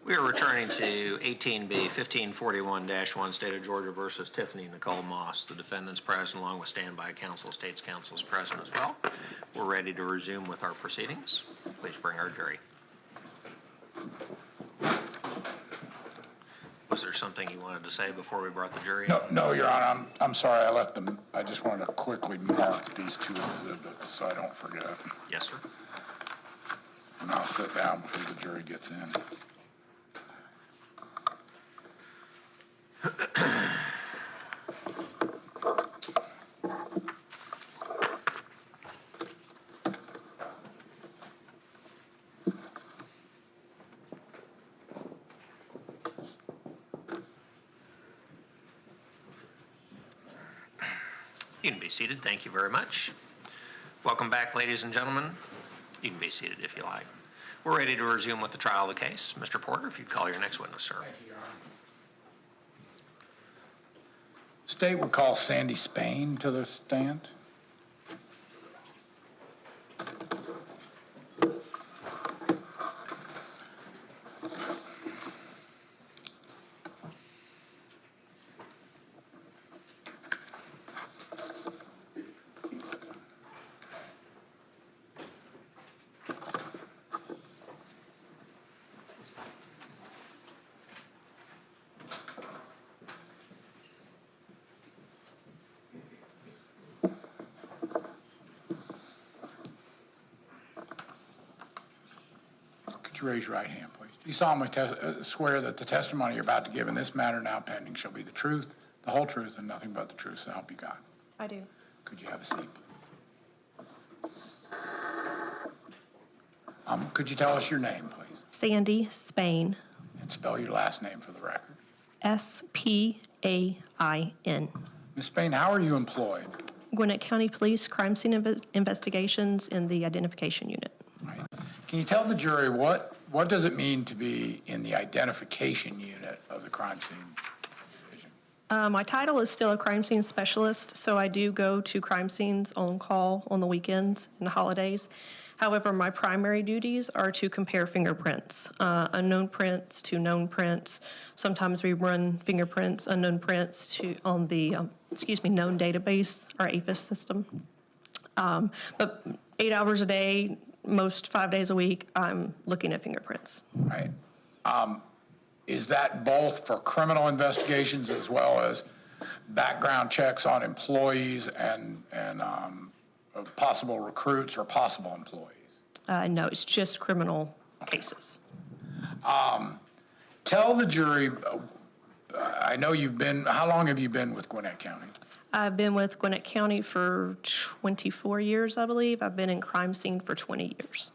We are returning to 18B 1541-1, State of Georgia versus Tiffany Nicole Moss. The defendant's present along with standby counsel. State's counsel is present as well. We're ready to resume with our proceedings. Please bring our jury. Was there something you wanted to say before we brought the jury in? No, Your Honor. I'm sorry I left them. I just wanted to quickly mark these two exhibits so I don't forget. Yes, sir. And I'll sit down before the jury gets in. You can be seated. Thank you very much. Welcome back, ladies and gentlemen. You can be seated if you like. We're ready to resume with the trial of the case. Mr. Porter, if you'd call your next witness, sir. Thank you, Your Honor. State would call Sandy Spain to the stand. Could you raise your right hand, please? Do you solemnly swear that the testimony you're about to give in this matter now pending shall be the truth, the whole truth, and nothing but the truth, so help you God? I do. Could you have a seat, please? Could you tell us your name, please? Sandy Spain. And spell your last name for the record. S-P-A-I-N. Ms. Spain, how are you employed? Gwinnett County Police Crime Scene Investigations in the Identification Unit. Right. Can you tell the jury what does it mean to be in the identification unit of the crime scene division? My title is still a crime scene specialist, so I do go to crime scenes on call on the weekends and the holidays. However, my primary duties are to compare fingerprints, unknown prints to known prints. Sometimes we run fingerprints, unknown prints on the, known database, our APHIS system. But 8 hours a day, most 5 days a week, I'm looking at fingerprints. Right. Is that both for criminal investigations as well as background checks on employees and possible recruits or possible employees? No, it's just criminal cases. Tell the jury, I know how long have you been with Gwinnett County? I've been with Gwinnett County for 24 years, I believe. I've been in crime scene for 20 years.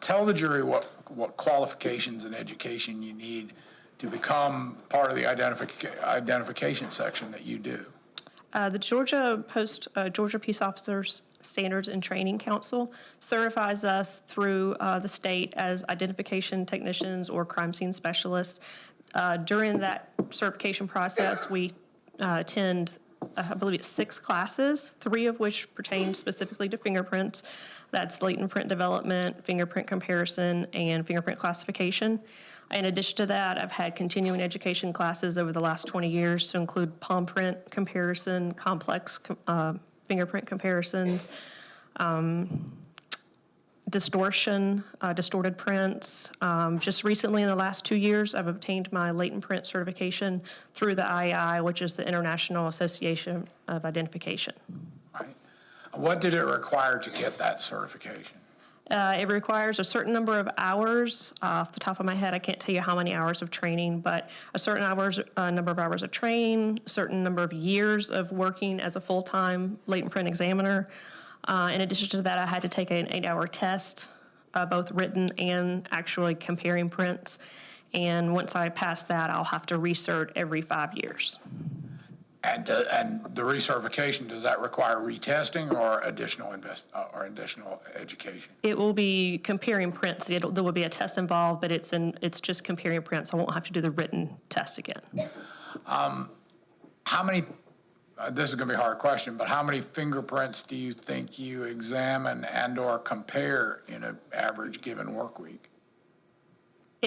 Tell the jury what qualifications and education you need to become part of the identification section that you do. The Georgia Peace Officers Standards and Training Council certifies us through the state as identification technicians or crime scene specialists. During that certification process, we attend, I believe it's 6 classes, 3 of which pertain specifically to fingerprints. That's latent print development, fingerprint comparison, and fingerprint classification. In addition to that, I've had continuing education classes over the last 20 years to include palm print comparison, complex fingerprint comparisons, distorted prints. Just recently in the last 2 years, I've obtained my latent print certification through the IAI, which is the International Association of Identification. Right. What did it require to get that certification? It requires a certain number of hours. Off the top of my head, I can't tell you how many hours of training, but a certain number of hours of training, a certain number of years of working as a full-time latent print examiner. In addition to that, I had to take an 8-hour test, both written and actually comparing prints. And once I pass that, I'll have to recert every 5 years. And the recertification, does that require retesting or additional education? It will be comparing prints. There will be a test involved, but it's just comparing prints. I won't have to do the written test again. How many? This is going to be a hard question, but how many fingerprints do you think you examine and/or compare in an average given work week?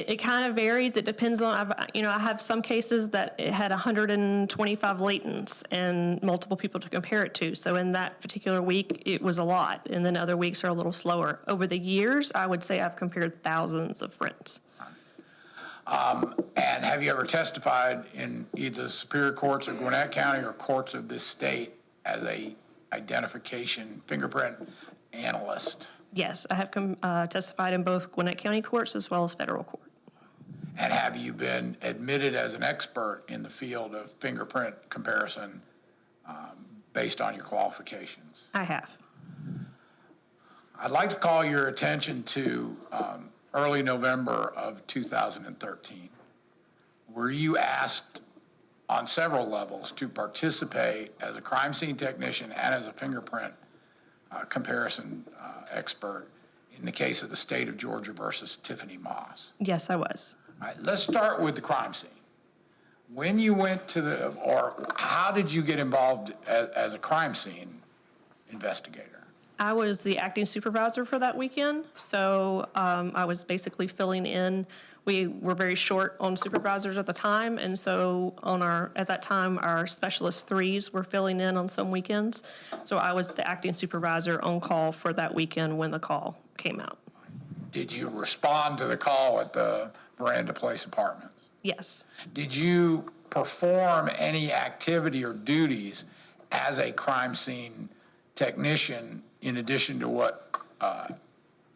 It kind of varies. It depends on, I have some cases that it had 125 latents and multiple people to compare it to. So in that particular week, it was a lot. And then other weeks are a little slower. Over the years, I would say I've compared thousands of prints. And have you ever testified in either the Superior Courts of Gwinnett County or courts of this state as a identification fingerprint analyst? Yes, I have testified in both Gwinnett County courts as well as federal court. And have you been admitted as an expert in the field of fingerprint comparison based on your qualifications? I have. I'd like to call your attention to early November of 2013. Were you asked on several levels to participate as a crime scene technician and as a fingerprint comparison expert in the case of the state of Georgia versus Tiffany Moss? Yes, I was. All right, let's start with the crime scene. When you went to or how did you get involved as a crime scene investigator? I was the acting supervisor for that weekend, so I was basically filling in. We were very short on supervisors at the time, and so at that time, our specialist threes were filling in on some weekends. So I was the acting supervisor on call for that weekend when the call came out. Did you respond to the call at the Veranda Place Apartments? Yes. Did you perform any activity or duties as a crime scene technician in addition to what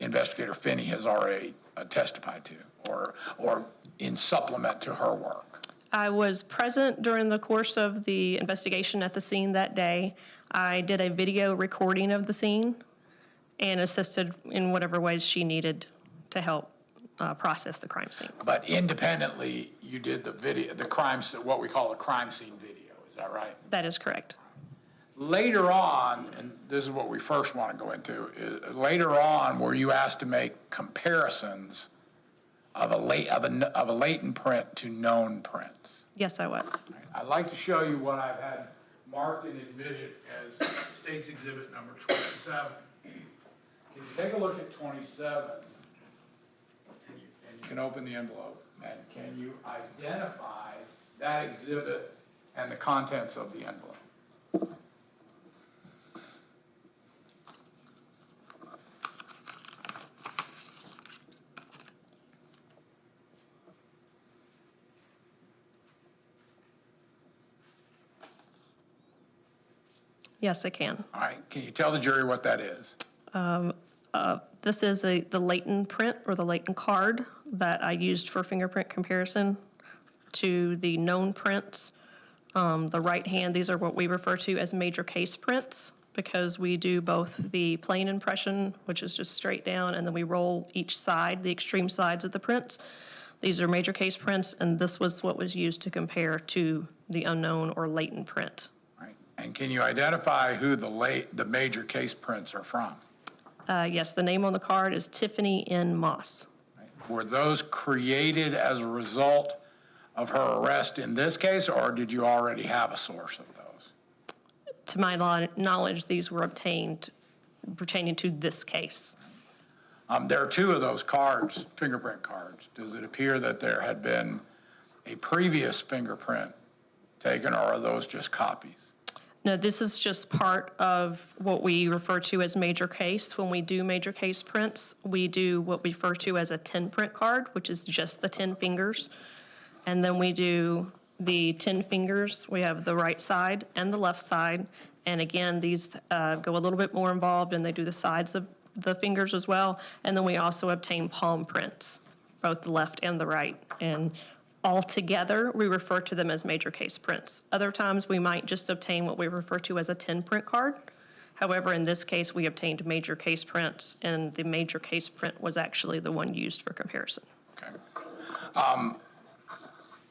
Investigator Finney has already testified to, or in supplement to her work? I was present during the course of the investigation at the scene that day. I did a video recording of the scene and assisted in whatever ways she needed to help process the crime scene. But independently, you did the video, what we call a crime scene video, is that right? That is correct. Later on, and this is what we first want to go into, later on, were you asked to make comparisons of a latent print to known prints? Yes, I was. I'd like to show you what I've had marked and admitted as State's Exhibit number 27. Can you take a look at 27? And you can open the envelope. And can you identify that exhibit and the contents of the envelope? Yes, I can. All right. Can you tell the jury what that is? This is the latent print or the latent card that I used for fingerprint comparison to the known prints. The right hand, these are what we refer to as major case prints because we do both the plain impression, which is just straight down, and then we roll each side, the extreme sides of the prints. These are major case prints, and this was what was used to compare to the unknown or latent print. Right. And can you identify who the major case prints are from? Yes, the name on the card is Tiffany N. Moss. Right. Were those created as a result of her arrest in this case, or did you already have a source of those? To my knowledge, these were obtained pertaining to this case. There are two of those cards, fingerprint cards. Does it appear that there had been a previous fingerprint taken, or are those just copies? No, this is just part of what we refer to as major case. When we do major case prints, we do what we refer to as a 10 print card, which is just the 10 fingers. And then we do the 10 fingers. We have the right side and the left side. And again, these go a little bit more involved, and they do the sides of the fingers as well. And then we also obtain palm prints, both the left and the right. And all together, we refer to them as major case prints. Other times, we might just obtain what we refer to as a 10 print card. However, in this case, we obtained major case prints, and the major case print was actually the one used for comparison. Okay.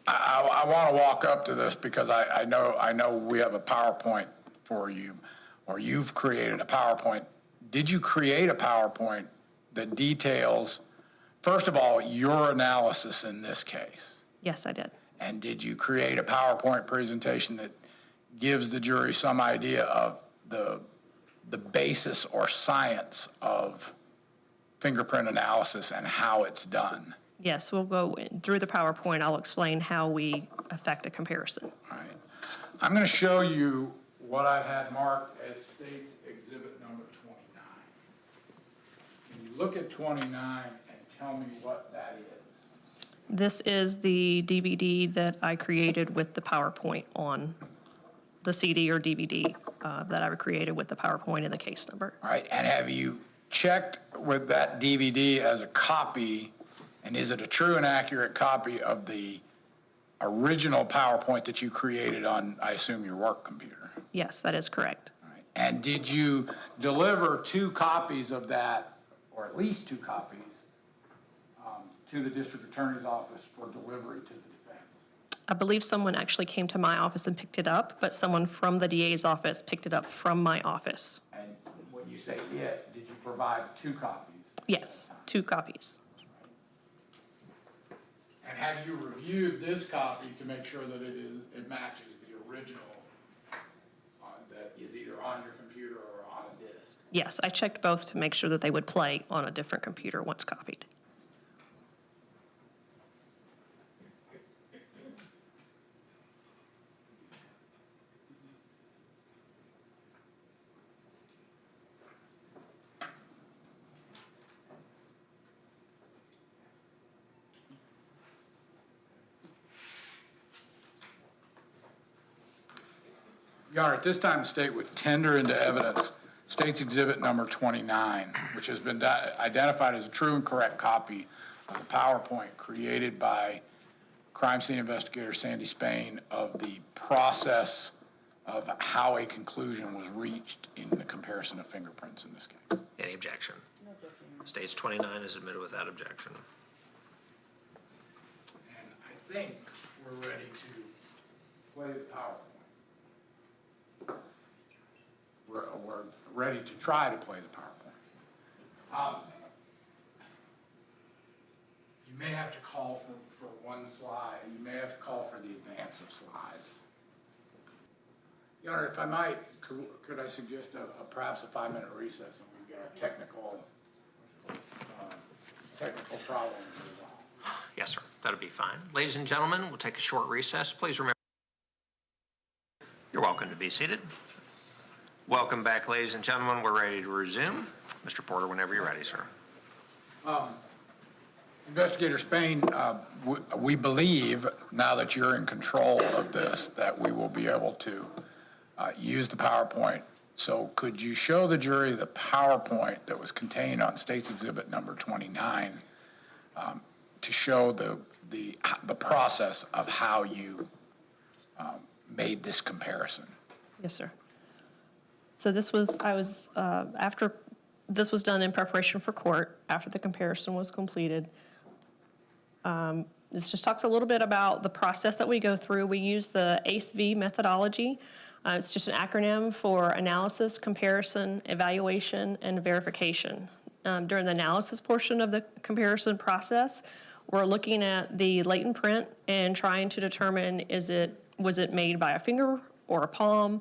I want to walk up to this because I know we have a PowerPoint for you, or you've created a PowerPoint. Did you create a PowerPoint that details, first of all, your analysis in this case? Yes, I did. And did you create a PowerPoint presentation that gives the jury some idea of the basis or science of fingerprint analysis and how it's done? Yes, we'll go through the PowerPoint. I'll explain how we affect a comparison. All right. I'm going to show you what I've had marked as State's Exhibit number 29. Can you look at 29 and tell me what that is? This is the DVD that I created with the PowerPoint on the CD or DVD that I created with the PowerPoint and the case number. All right, and have you checked with that DVD as a copy, and is it a true and accurate copy of the original PowerPoint that you created on, I assume, your work computer? Yes, that is correct. All right. And did you deliver 2 copies of that, or at least 2 copies, to the district attorney's office for delivery to the defense? I believe someone actually came to my office and picked it up, but someone from the DA's office picked it up from my office. And when you say it, did you provide 2 copies? Yes, 2 copies. And have you reviewed this copy to make sure that it matches the original that is either on your computer or on a disk? Yes, I checked both to make sure that they would play on a different computer once copied. Your Honor, at this time, the state would tender into evidence State's Exhibit number 29, which has been identified as a true and correct copy of the PowerPoint created by crime scene investigator Sandy Spain of the process of how a conclusion was reached in the comparison of fingerprints in this case. Any objection? No objection. State's 29 is admitted without objection. And I think we're ready to play the PowerPoint. We're ready to try to play the PowerPoint. You may have to call for one slide. You may have to call for the advance of slides. Your Honor, if I might, could I suggest perhaps a 5-minute recess and we get our technical problem resolved? Yes, sir. That'll be fine. Ladies and gentlemen, we'll take a short recess. Please remember, you're welcome to be seated. Welcome back, ladies and gentlemen. We're ready to resume. Mr. Porter, whenever you're ready, sir. Investigator Spain, we believe, now that you're in control of this, that we will be able to use the PowerPoint. So could you show the jury the PowerPoint that was contained on State's Exhibit number 29 to show the process of how you made this comparison? Yes, sir. So this was, after this was done in preparation for court, after the comparison was completed. This just talks a little bit about the process that we go through. We use the ACE-V methodology. It's just an acronym for analysis, comparison, evaluation, and verification. During the analysis portion of the comparison process, we're looking at the latent print and trying to determine was it made by a finger or a palm?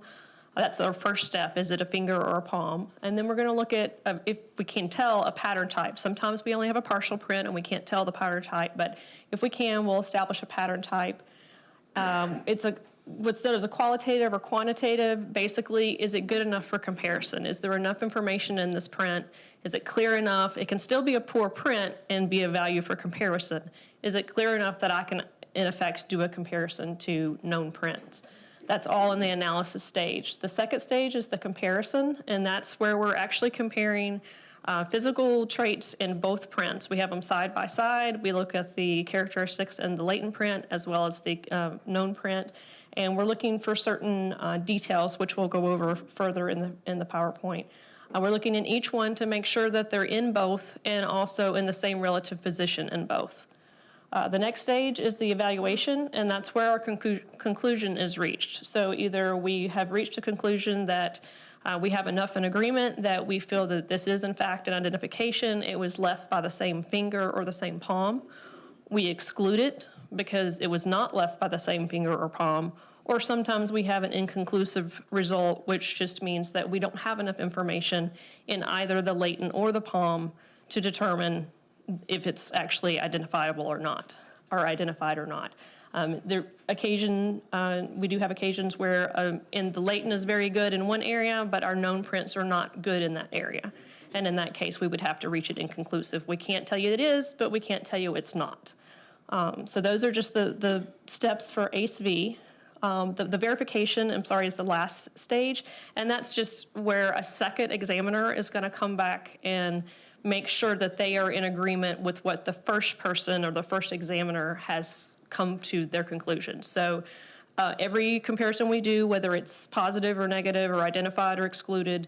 That's our first step. Is it a finger or a palm? And then we're going to look at if we can tell a pattern type. Sometimes we only have a partial print and we can't tell the pattern type, but if we can, we'll establish a pattern type. What's known as a qualitative or quantitative. Basically, is it good enough for comparison? Is there enough information in this print? Is it clear enough? It can still be a poor print and be a value for comparison. Is it clear enough that I can, in effect, do a comparison to known prints? That's all in the analysis stage. The second stage is the comparison, and that's where we're actually comparing physical traits in both prints. We have them side by side. We look at the characteristics in the latent print as well as the known print, and we're looking for certain details, which we'll go over further in the PowerPoint. We're looking in each one to make sure that they're in both and also in the same relative position in both. The next stage is the evaluation, and that's where our conclusion is reached. So either we have reached a conclusion that we have enough in agreement that we feel that this is in fact an identification, it was left by the same finger or the same palm. We exclude it because it was not left by the same finger or palm, or sometimes we have an inconclusive result, which just means that we don't have enough information in either the latent or the palm to determine if it's actually identifiable or not, or identified or not. We do have occasions where the latent is very good in one area, but our known prints are not good in that area. And in that case, we would have to reach it inconclusive. We can't tell you it is, but we can't tell you it's not. So those are just the steps for ACE-V. The verification, is the last stage, and that's just where a second examiner is going to come back and make sure that they are in agreement with what the first person or the first examiner has come to their conclusion. So every comparison we do, whether it's positive or negative or identified or excluded,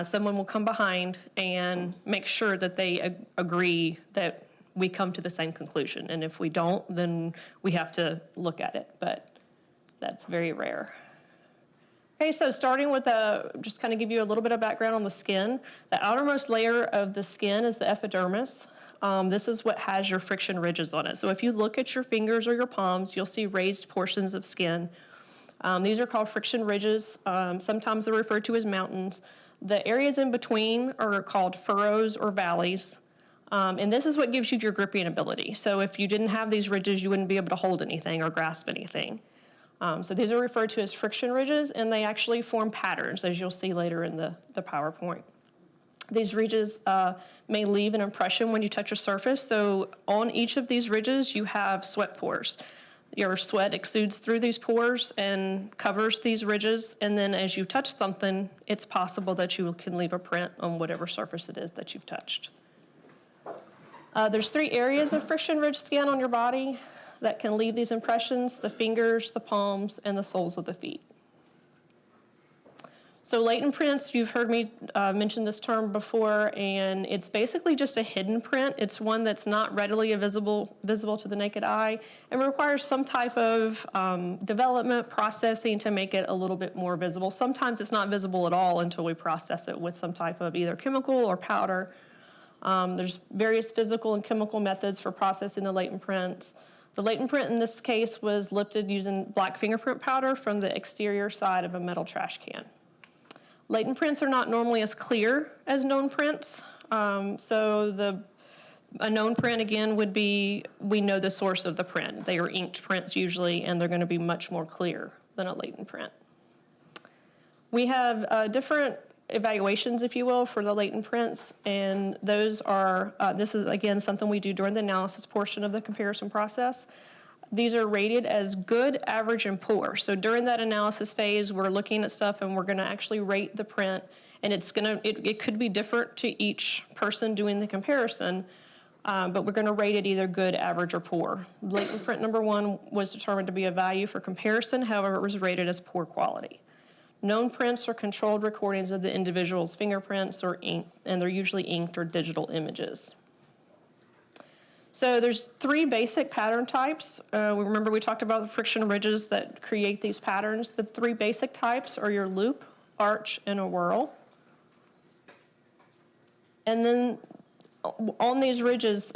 someone will come behind and make sure that they agree that we come to the same conclusion. And if we don't, then we have to look at it, but that's very rare. Okay, so starting with just kind of give you a little bit of background on the skin. The outermost layer of the skin is the epidermis. This is what has your friction ridges on it. So if you look at your fingers or your palms, you'll see raised portions of skin. These are called friction ridges. Sometimes they're referred to as mountains. The areas in between are called furrows or valleys. And this is what gives you your gripping ability. So if you didn't have these ridges, you wouldn't be able to hold anything or grasp anything. So these are referred to as friction ridges, and they actually form patterns, as you'll see later in the PowerPoint. These ridges may leave an impression when you touch a surface. So on each of these ridges, you have sweat pores. Your sweat exudes through these pores and covers these ridges, and then as you touch something, it's possible that you can leave a print on whatever surface it is that you've touched. There's 3 areas of friction ridge skin on your body that can leave these impressions: the fingers, the palms, and the soles of the feet. So latent prints, you've heard me mention this term before, and it's basically just a hidden print. It's one that's not readily visible to the naked eye and requires some type of development, processing to make it a little bit more visible. Sometimes it's not visible at all until we process it with some type of either chemical or powder. There's various physical and chemical methods for processing the latent prints. The latent print in this case was lifted using black fingerprint powder from the exterior side of a metal trash can. Latent prints are not normally as clear as known prints. So a known print, again, would be, we know the source of the print. They are inked prints usually, and they're going to be much more clear than a latent print. We have different evaluations, if you will, for the latent prints, and those are, this is, again, something we do during the analysis portion of the comparison process. These are rated as good, average, and poor. So during that analysis phase, we're looking at stuff and we're going to actually rate the print, and it could be different to each person doing the comparison, but we're going to rate it either good, average, or poor. Latent print number 1 was determined to be a value for comparison, however, it was rated as poor quality. Known prints are controlled recordings of the individual's fingerprints or ink, and they're usually inked or digital images. So there's 3 basic pattern types. Remember we talked about the friction ridges that create these patterns. The 3 basic types are your loop, arch, and a whorl. And then on these ridges,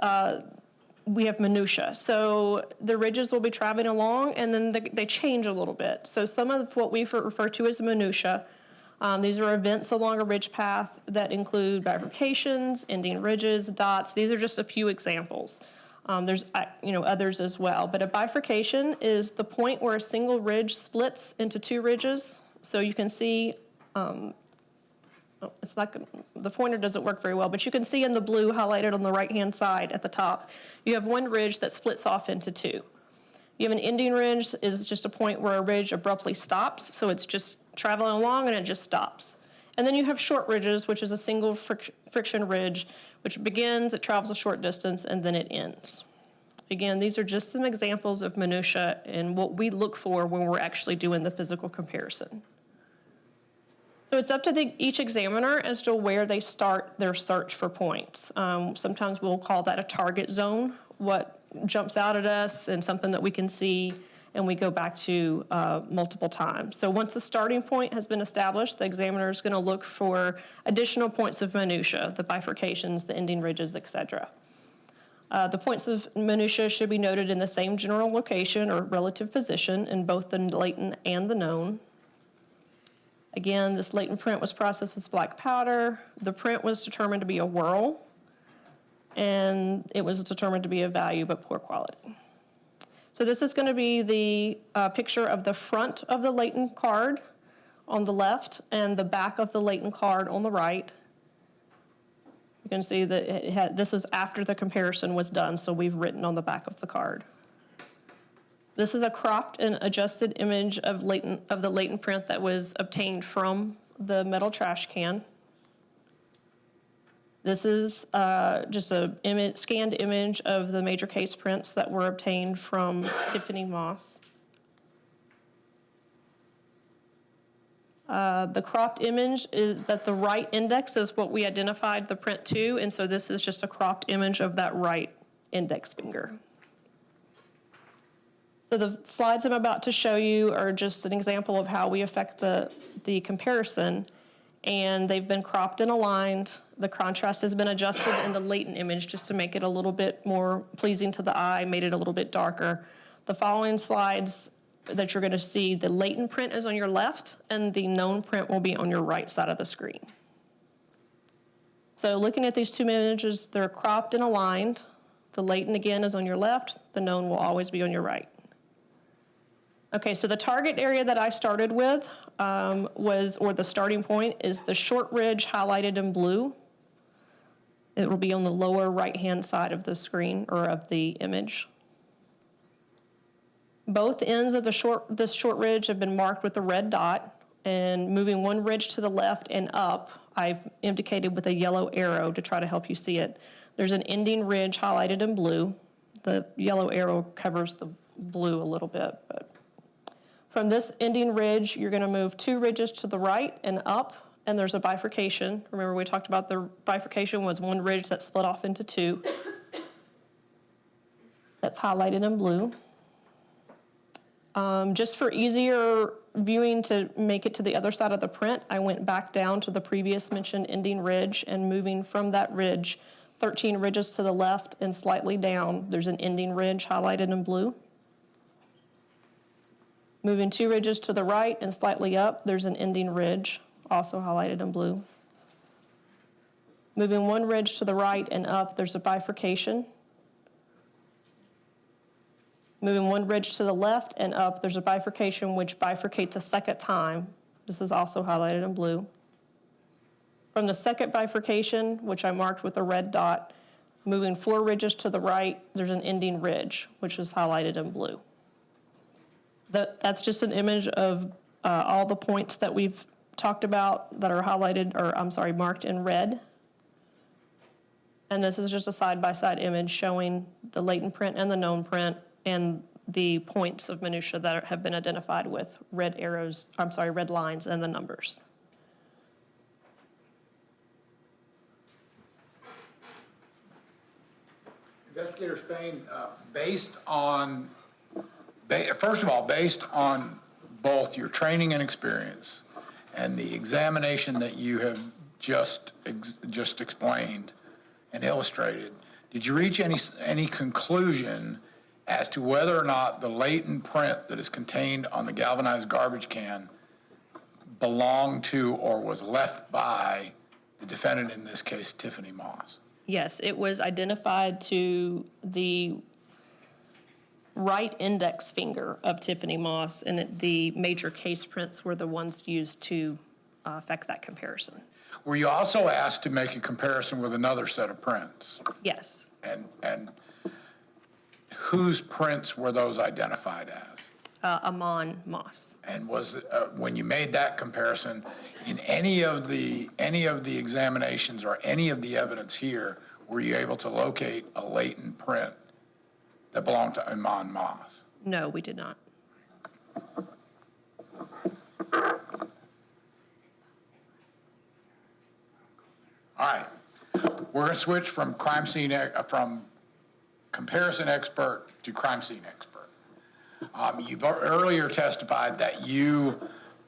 we have minutia. So the ridges will be traveling along, and then they change a little bit. So some of what we refer to as minutia, these are events along a ridge path that include bifurcations, ending ridges, dots. These are just a few examples. There's others as well. But a bifurcation is the point where a single ridge splits into 2 ridges. So you can see, the pointer doesn't work very well, but you can see in the blue highlighted on the right-hand side at the top, you have 1 ridge that splits off into 2. You have an ending ridge is just a point where a ridge abruptly stops, so it's just traveling along and it just stops. And then you have short ridges, which is a single friction ridge, which begins, it travels a short distance, and then it ends. Again, these are just some examples of minutia and what we look for when we're actually doing the physical comparison. So it's up to each examiner as to where they start their search for points. Sometimes we'll call that a target zone, what jumps out at us and something that we can see and we go back to multiple times. So once the starting point has been established, the examiner is going to look for additional points of minutia, the bifurcations, the ending ridges, etc. The points of minutia should be noted in the same general location or relative position in both the latent and the known. Again, this latent print was processed with black powder. The print was determined to be a whorl. and it was determined to be of value but poor quality. So this is going to be the picture of the front of the latent card on the left and the back of the latent card on the right. You can see that this was after the comparison was done, so we've written on the back of the card. This is a cropped and adjusted image of the latent print that was obtained from the metal trash can. This is just a scanned image of the major case prints that were obtained from Tiffany Moss. The cropped image is that the right index is what we identified the print to, and so this is just a cropped image of that right index finger. So the slides I'm about to show you are just an example of how we affect the comparison, and they've been cropped and aligned. The contrast has been adjusted in the latent image just to make it a little bit more pleasing to the eye, made it a little bit darker. The following slides that you're going to see, the latent print is on your left and the known print will be on your right side of the screen. So looking at these two images, they're cropped and aligned. The latent again is on your left, the known will always be on your right. Okay, so the target area that I started with or the starting point is the short ridge highlighted in blue. It will be on the lower right-hand side of the screen or of the image. Both ends of this short ridge have been marked with a red dot, and moving one ridge to the left and up, I've indicated with a yellow arrow to try to help you see it. There's an ending ridge highlighted in blue. The yellow arrow covers the blue a little bit, but from this ending ridge, you're going to move two ridges to the right and up, and there's a bifurcation. Remember, we talked about the bifurcation was one ridge that split off into two. That's highlighted in blue. Just for easier viewing to make it to the other side of the print, I went back down to the previous mentioned ending ridge, and moving from that ridge 13 ridges to the left and slightly down, there's an ending ridge highlighted in blue. Moving two ridges to the right and slightly up, there's an ending ridge, also highlighted in blue. Moving one ridge to the right and up, there's a bifurcation. Moving one ridge to the left and up, there's a bifurcation which bifurcates a second time. This is also highlighted in blue. From the second bifurcation, which I marked with a red dot, moving four ridges to the right, there's an ending ridge, which is highlighted in blue. That's just an image of all the points that we've talked about that are highlighted, or I'm sorry, marked in red. And this is just a side-by-side image showing the latent print and the known print and the points of minutia that have been identified with red arrows, I'm sorry, red lines and the numbers. Investigator Spain, first of all, based on both your training and experience and the examination that you have just explained and illustrated, did you reach any conclusion as to whether or not the latent print that is contained on the galvanized garbage can belonged to or was left by the defendant, in this case, Tiffany Moss? Yes, it was identified to the right index finger of Tiffany Moss, and the major case prints were the ones used to affect that comparison. Were you also asked to make a comparison with another set of prints? Yes. And whose prints were those identified as? Amon Moss. And was when you made that comparison, in any of the examinations or any of the evidence here, were you able to locate a latent print that belonged to Amon Moss? No, we did not. All right, we're going to switch from from comparison expert to crime scene expert. You've earlier testified that you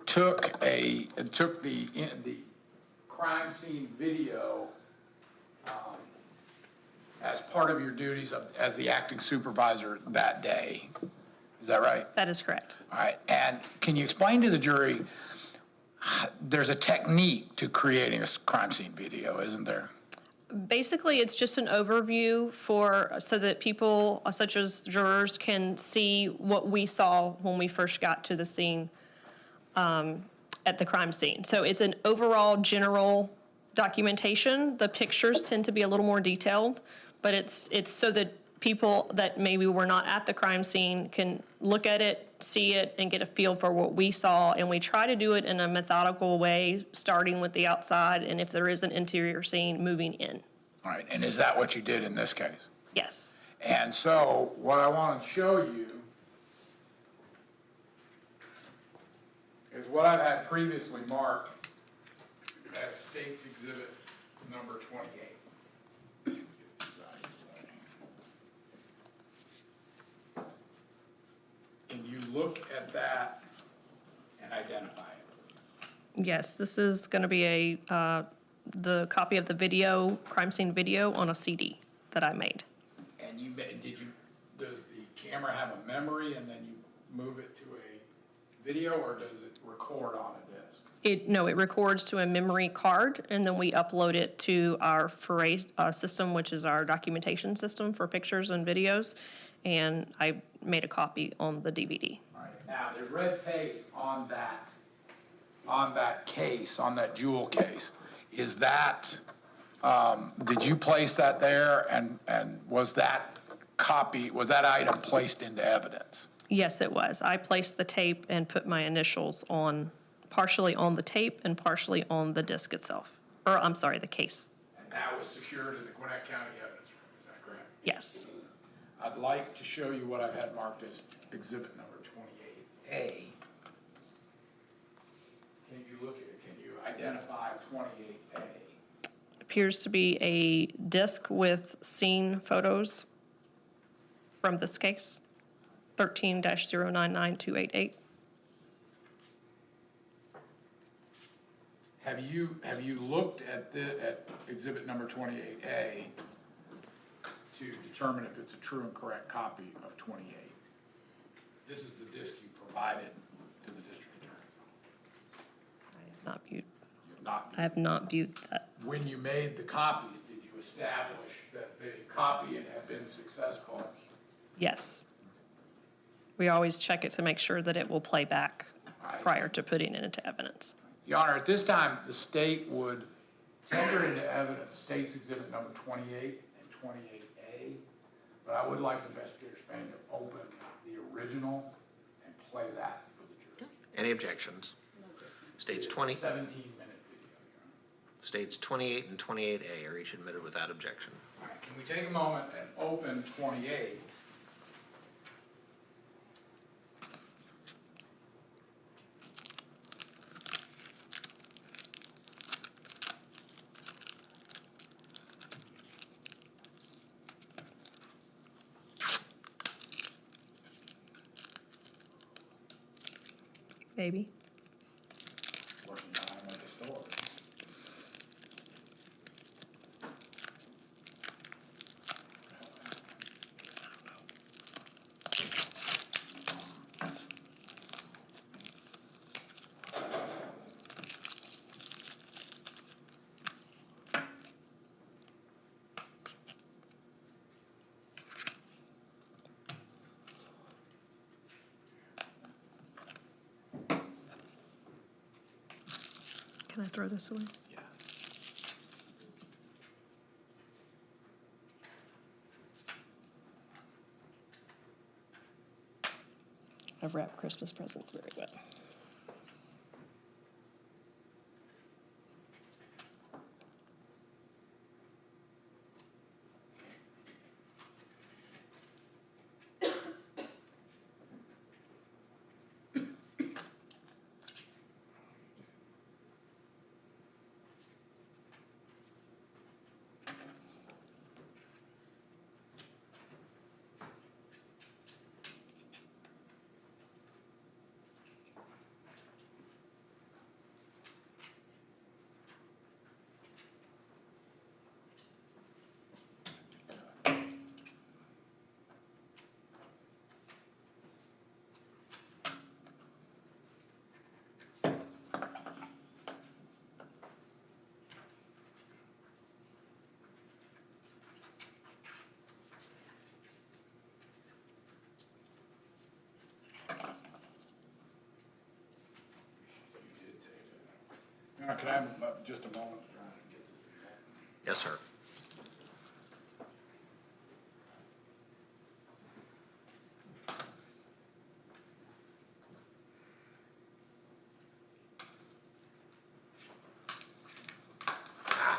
took the crime scene video as part of your duties as the acting supervisor that day. Is that right? That is correct. All right, and can you explain to the jury, there's a technique to creating a crime scene video, isn't there? Basically, it's just an overview so that people, such as jurors, can see what we saw when we first got to the scene, at the crime scene. So it's an overall general documentation. The pictures tend to be a little more detailed, but it's so that people that maybe were not at the crime scene can look at it, see it, and get a feel for what we saw. And we try to do it in a methodical way, starting with the outside, and if there is an interior scene, moving in. All right, and is that what you did in this case? Yes. And so what I want to show you is what I've had previously marked as State's Exhibit number 28. And you look at that and identify it. Yes, this is going to be the copy of the video, crime scene video on a CD that I made. And does the camera have a memory and then you move it to a video, or does it record on a disc? No, it records to a memory card, and then we upload it to our Foray system, which is our documentation system for pictures and videos, and I made a copy on the DVD. All right. Now, the red tape on that case, on that jewel case, is that, did you place that there, and was that item placed into evidence? Yes, it was. I placed the tape and put my initials partially on the tape and partially on the disc itself. Or, I'm sorry, the case. And that was secured in the Gwinnett County evidence room, is that correct? Yes. I'd like to show you what I've had marked as exhibit number 28A. Can you look at it? Can you identify 28A? Appears to be a disc with scene photos from this case, 13-099288. Have you looked at exhibit number 28A to determine if it's a true and correct copy of 28? This is the disc you provided to the district attorney. I have not viewed that. When you made the copies, did you establish that the copy had been successful? Yes. We always check it to make sure that it will play back prior to putting it into evidence. Your Honor, at this time, the state would tender into evidence State's Exhibit number 28 and 28A, but I would like Investigator Spain to open the original and play that for the jury. Any objections? States 20, 17-minute video, Your Honor. states 28 and 28A are each admitted without objection. All right, can we take a moment and open 28? Maybe. Working time at the store. Can I throw this away? Yeah. I've wrapped Christmas presents very well. Can I have just a moment? Yes, sir.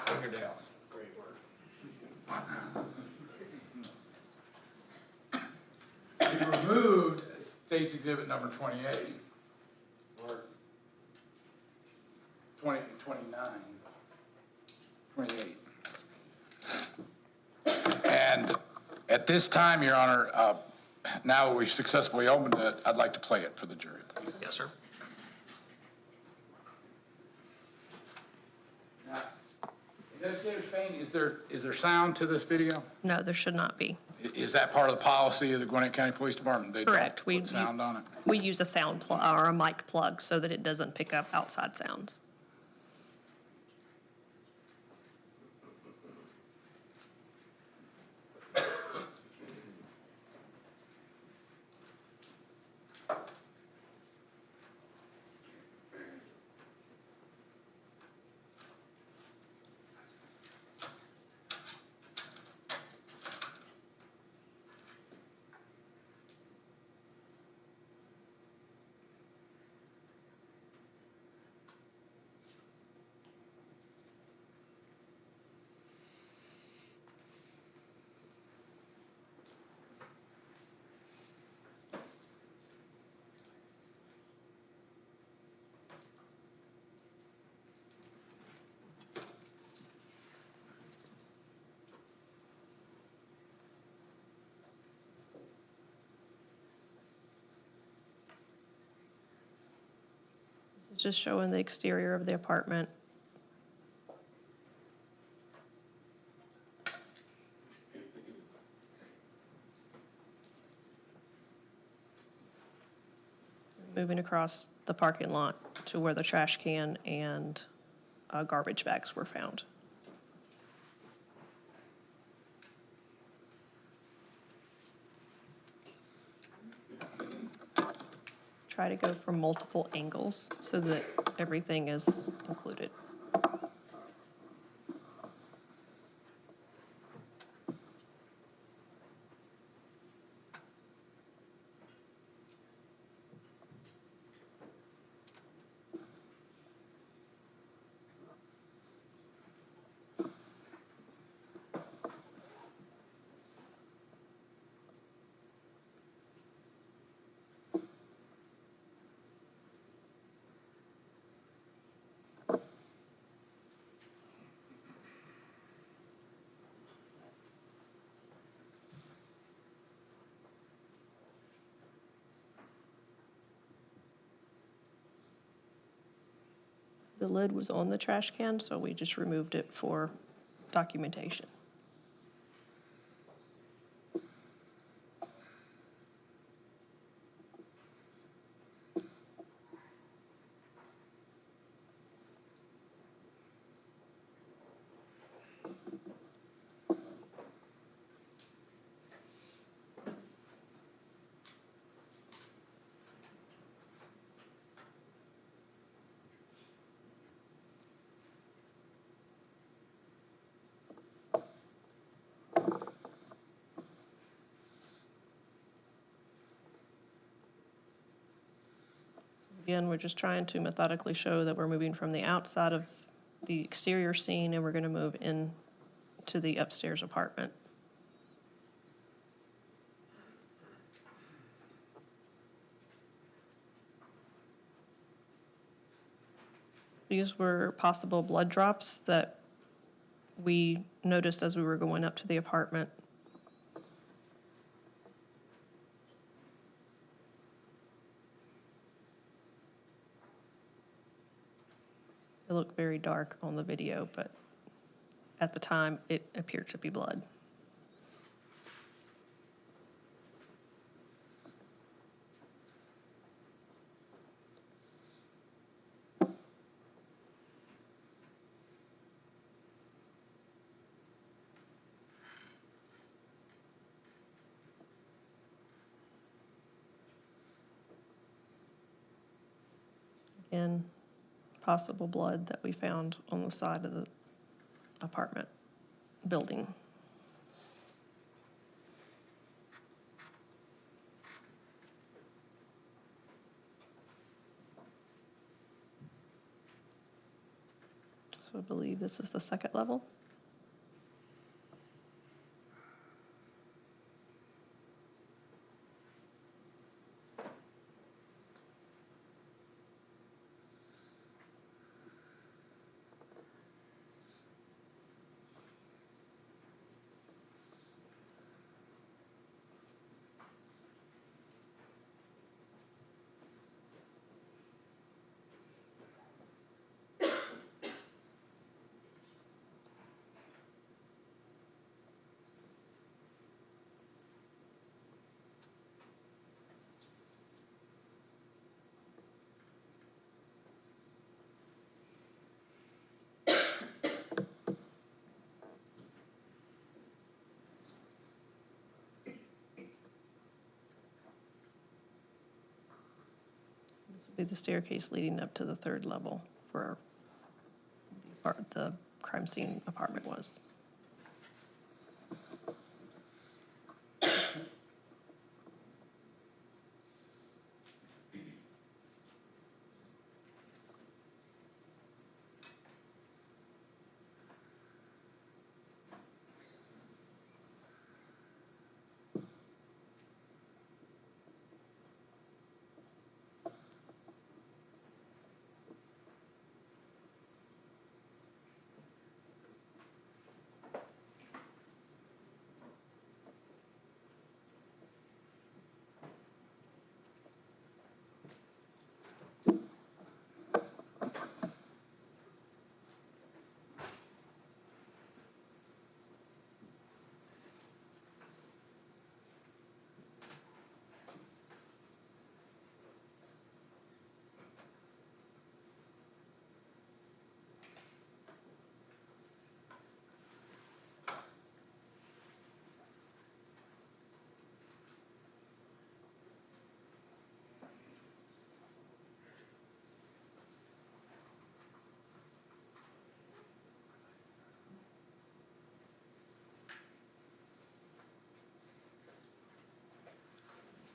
Fingernails. Great work. We removed State's Exhibit number 28. Or 29. 28. And at this time, Your Honor, now that we've successfully opened it, I'd like to play it for the jury, please. Yes, sir. Now, Investigator Spain, is there sound to this video? No, there should not be. Is that part of the policy of the Gwinnett County Police Department? They Correct. don't put sound on it? We use a sound plug or a mic plug so that it doesn't pick up outside sounds. This is just showing the exterior of the apartment. Moving across the parking lot to where the trash can and garbage bags were found. Try to go from multiple angles so that everything is included. The lid was on the trash can, so we just removed it for documentation. Again, we're just trying to methodically show that we're moving from the outside of the exterior scene and we're going to move in to the upstairs apartment. These were possible blood drops that we noticed as we were going up to the apartment. It looked very dark on the video, but at the time, it appeared to be blood. Again, possible blood that we found on the side of the apartment building. So I believe this is the second level. This would be the staircase leading up to the third level where the crime scene apartment was.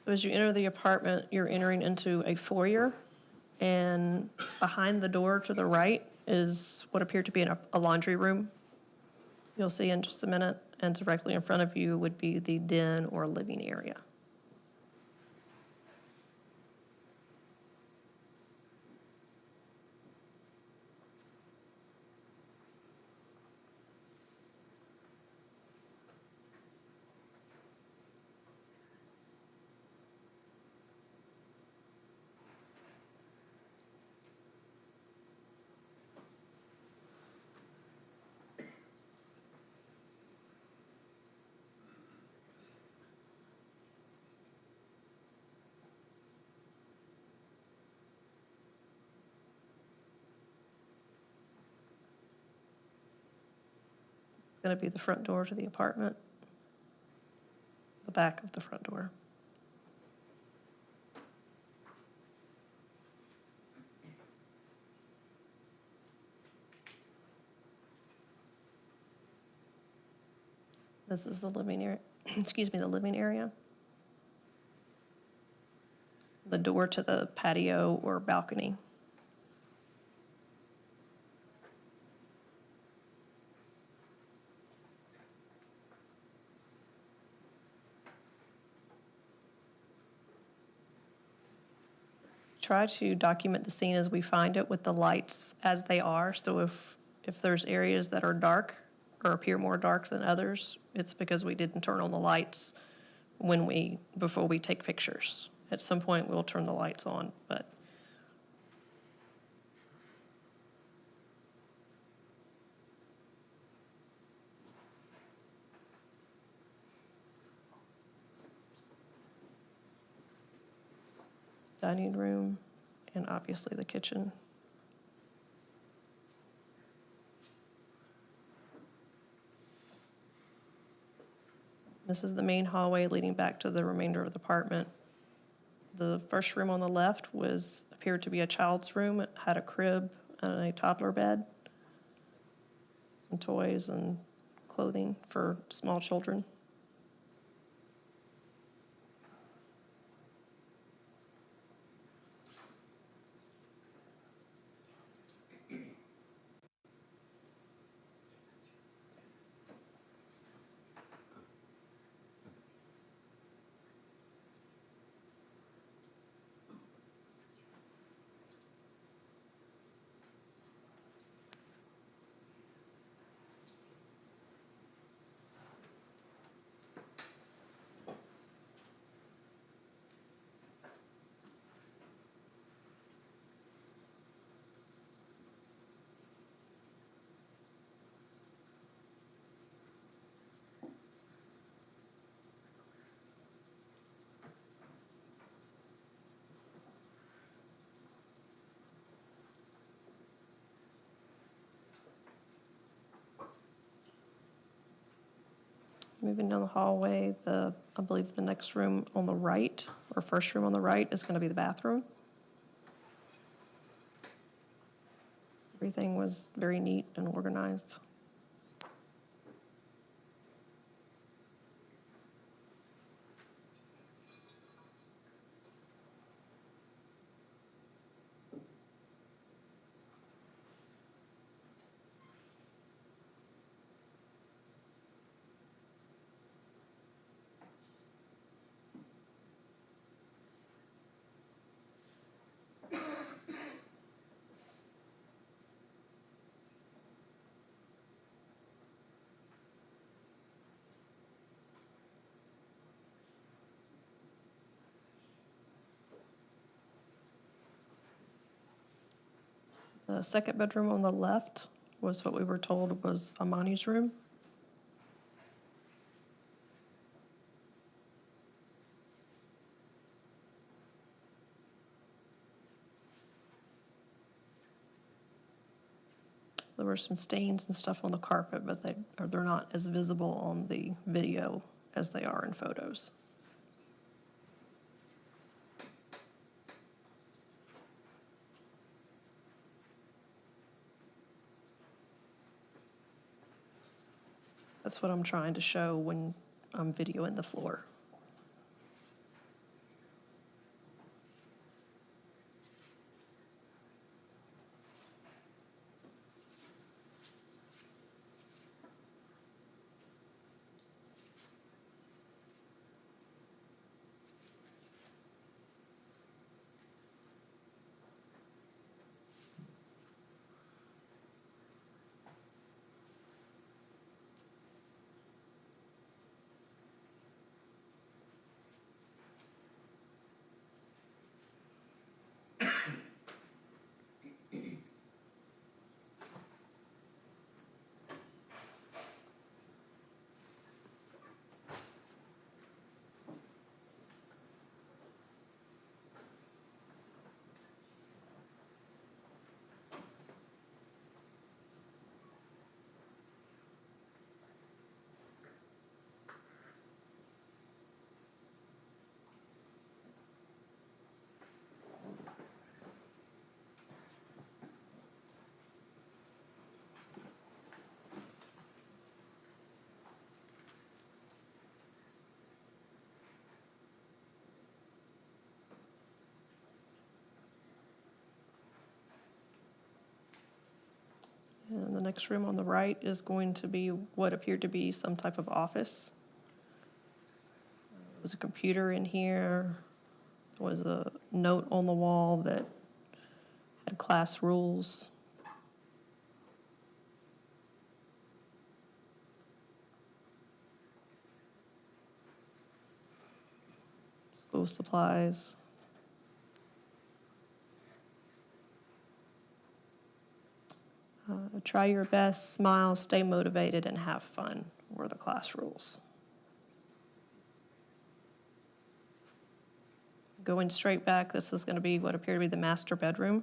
So as you enter the apartment, you're entering into a foyer, and behind the door to the right is what appeared to be a laundry room. You'll see in just a minute, and directly in front of you would be the den or living area. It's going to be the front door to the apartment, the back of the front door. This is the living area, excuse me, the living area. The door to the patio or balcony. Try to document the scene as we find it with the lights as they are. So if there's areas that are dark or appear more dark than others, it's because we didn't turn on the lights before we take pictures. At some point, we'll turn the lights on, but dining room, and obviously the kitchen. This is the main hallway leading back to the remainder of the apartment. The first room on the left appeared to be a child's room. It had a crib and a toddler bed, some toys and clothing for small children. Moving down the hallway, I believe the next room on the right, or first room on the right, is going to be the bathroom. Everything was very neat and organized. The second bedroom on the left was what we were told was Amani's room. There were some stains and stuff on the carpet, but they're not as visible on the video as they are in photos. That's what I'm trying to show when I'm videoing the floor. And the next room on the right is going to be what appeared to be some type of office. There was a computer in here. There was a note on the wall that had class rules. School supplies. Try your best, smile, stay motivated, and have fun were the class rules. Going straight back, this is going to be what appeared to be the master bedroom.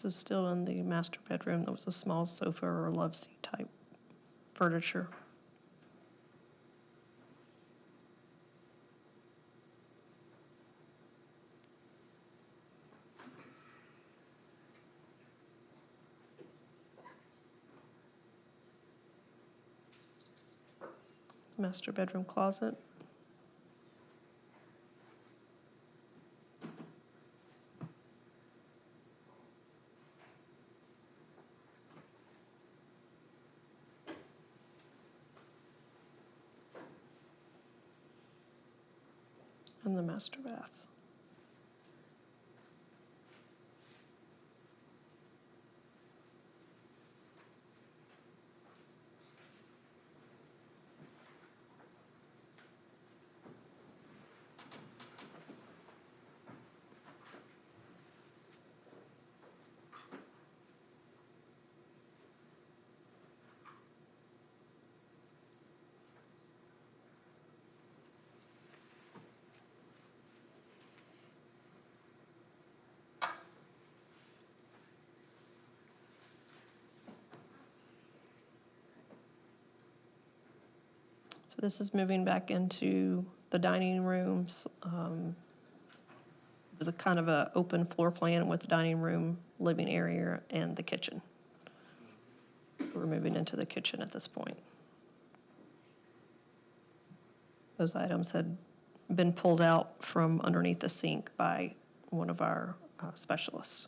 This is still in the master bedroom. There was a small sofa or love seat type furniture. Master bedroom closet. And the master bath. So this is moving back into the dining rooms. It was a kind of a open floor plan with the dining room, living area, and the kitchen. We're moving into the kitchen at this point. Those items had been pulled out from underneath the sink by one of our specialists.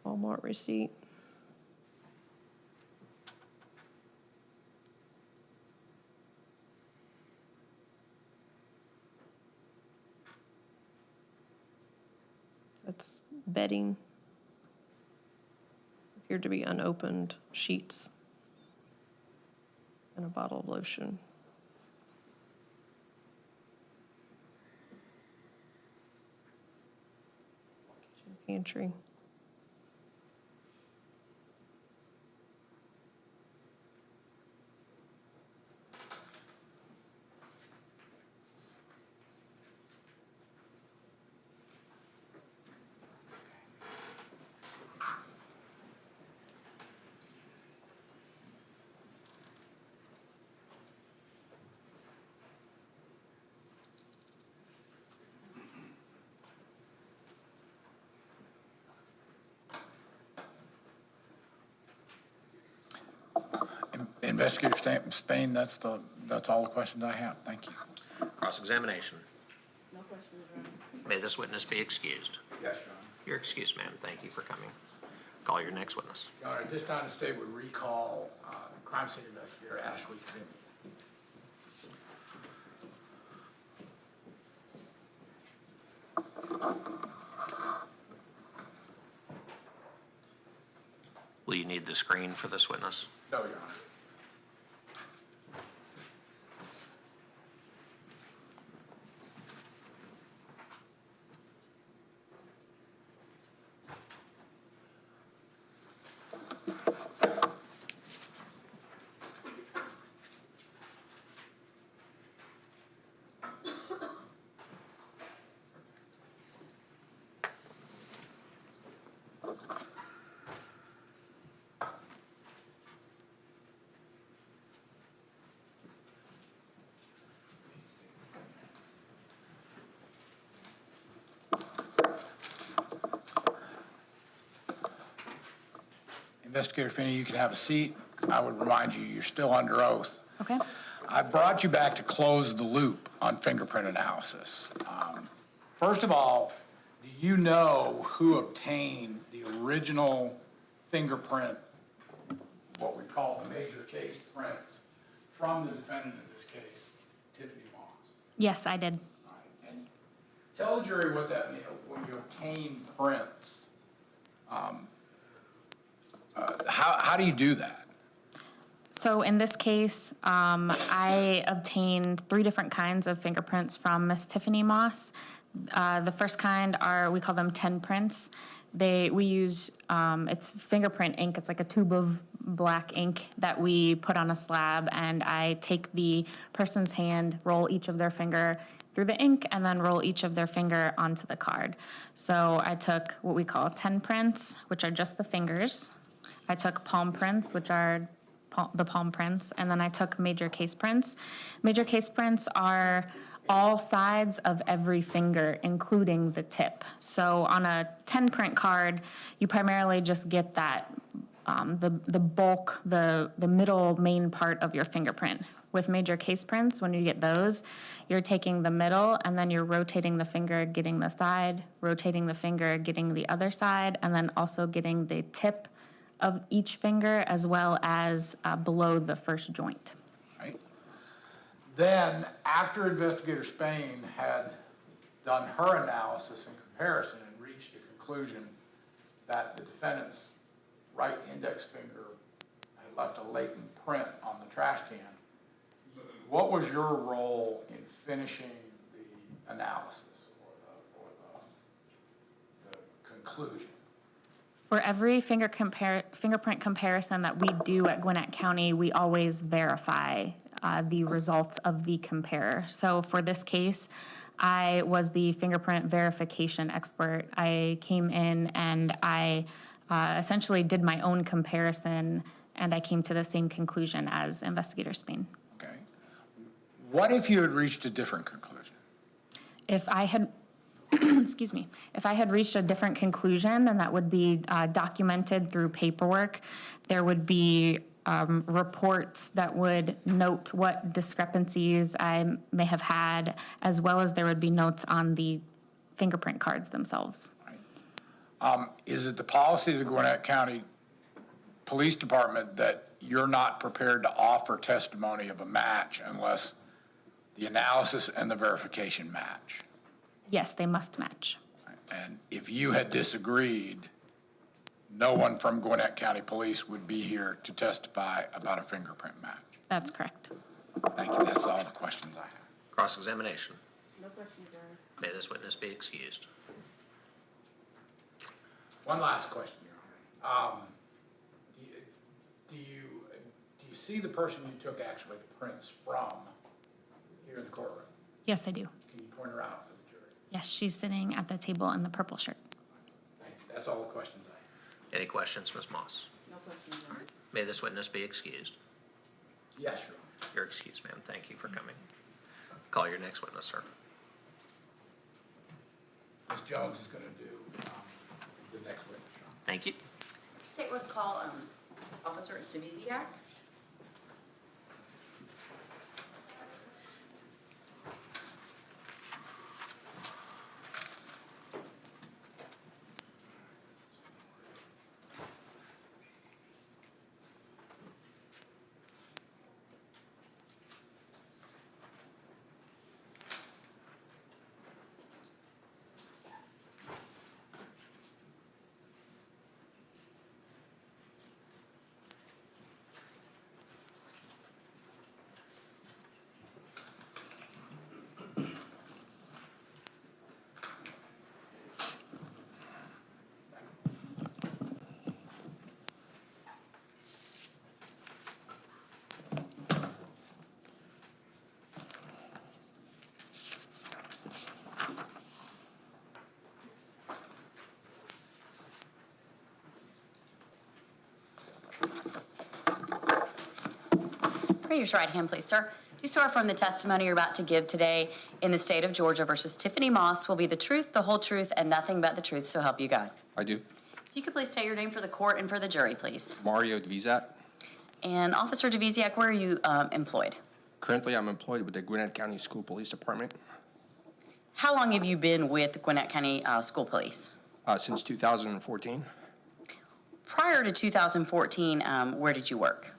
Walmart receipt. That's bedding. Appeared to be unopened sheets. And a bottle of lotion. Kitchen pantry. Investigator Spain, that's all the questions I have. Thank you. Cross-examination. No questions, Your Honor. May this witness be excused. Yes, Your Honor. You're excused, ma'am. Thank you for coming. Call your next witness. Your Honor, at this time, the state would recall crime scene investigator Ashley Tiffany. Will you need the screen for this witness? No, Your Honor. Investigator Finney, you can have a seat. I would remind you, you're still under oath. Okay. I brought you back to close the loop on fingerprint analysis. First of all, do you know who obtained the original fingerprint, what we call the major case print, from the defendant in this case, Tiffany Moss? Yes, I did. All right. And tell the jury what that means when you obtain prints How do you do that? So in this case, I obtained 3 different kinds of fingerprints from Miss Tiffany Moss. The first kind we call them 10 prints. We use, it's fingerprint ink. It's like a tube of black ink that we put on a slab, and I take the person's hand, roll each of their finger through the ink, and then roll each of their finger onto the card. So I took what we call 10 prints, which are just the fingers. I took palm prints, which are the palm prints, and then I took major case prints. Major case prints are all sides of every finger, including the tip. So on a 10 print card, you primarily just get that, the bulk, the middle main part of your fingerprint. With major case prints, when you get those, you're taking the middle and then you're rotating the finger, getting the side, rotating the finger, getting the other side, and then also getting the tip of each finger as well as below the first joint. Right? Then, after Investigator Spain had done her analysis and comparison and reached a conclusion that the defendant's right index finger had left a latent print on the trash can, what was your role in finishing the analysis or the conclusion? For every fingerprint comparison that we do at Gwinnett County, we always verify the results of the comparer. So for this case, I was the fingerprint verification expert. I came in and I essentially did my own comparison, and I came to the same conclusion as Investigator Spain. Okay. What if you had reached a different conclusion? If I had excuse me, if I had reached a different conclusion, then that would be documented through paperwork. There would be reports that would note what discrepancies I may have had, as well as there would be notes on the fingerprint cards themselves. Right. Is it the policy of the Gwinnett County Police Department that you're not prepared to offer testimony of a match unless the analysis and the verification match? Yes, they must match. And if you had disagreed, no one from Gwinnett County Police would be here to testify about a fingerprint match. That's correct. Thank you. That's all the questions I have. Cross-examination. No questions, Your Honor. May this witness be excused. One last question, Your Honor. Do you see the person you took actually the prints from here in the courtroom? Yes, I do. Can you point her out for the jury? Yes, she's sitting at the table in the purple shirt. Thank you. That's all the questions I have. Any questions, Ms. Moss? No questions, Your Honor. May this witness be excused. Yes, Your Honor. You're excused, ma'am. Thank you for coming. Call your next witness, sir. Ms. Jones is going to do the next witness, Your Honor. Thank you. State roll call, Officer Divisiak. Raise your right hand, please, sir. Do you swear from the testimony you're about to give today in the state of Georgia versus Tiffany Moss will be the truth, the whole truth, and nothing but the truth, so help you God? I do. If you could please state your name for the court and for the jury, please. Mario Dvizak. And Officer Divisiak, where are you employed? Currently, I'm employed with the Gwinnett County School Police Department How long have you been with Gwinnett County School Police? since 2014. Prior to 2014, where did you work?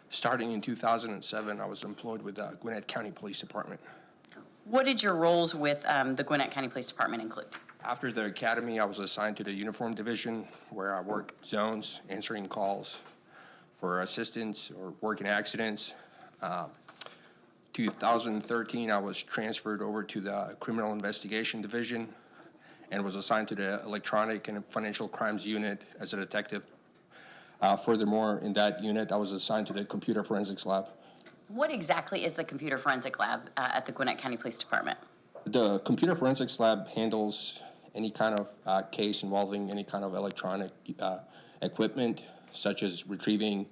Starting in 2007, I was employed with the Gwinnett County Police Department. What did your roles with the Gwinnett County Police Department include? After the academy, I was assigned to the uniform division where I worked zones, answering calls for assistance or working accidents. 2013, I was transferred over to the criminal investigation division and was assigned to the electronic and financial crimes unit as a detective. Furthermore, in that unit, I was assigned to the computer forensics lab. What exactly is the computer forensic lab at the Gwinnett County Police Department? The computer forensics lab handles any kind of case involving any kind of electronic equipment, such as retrieving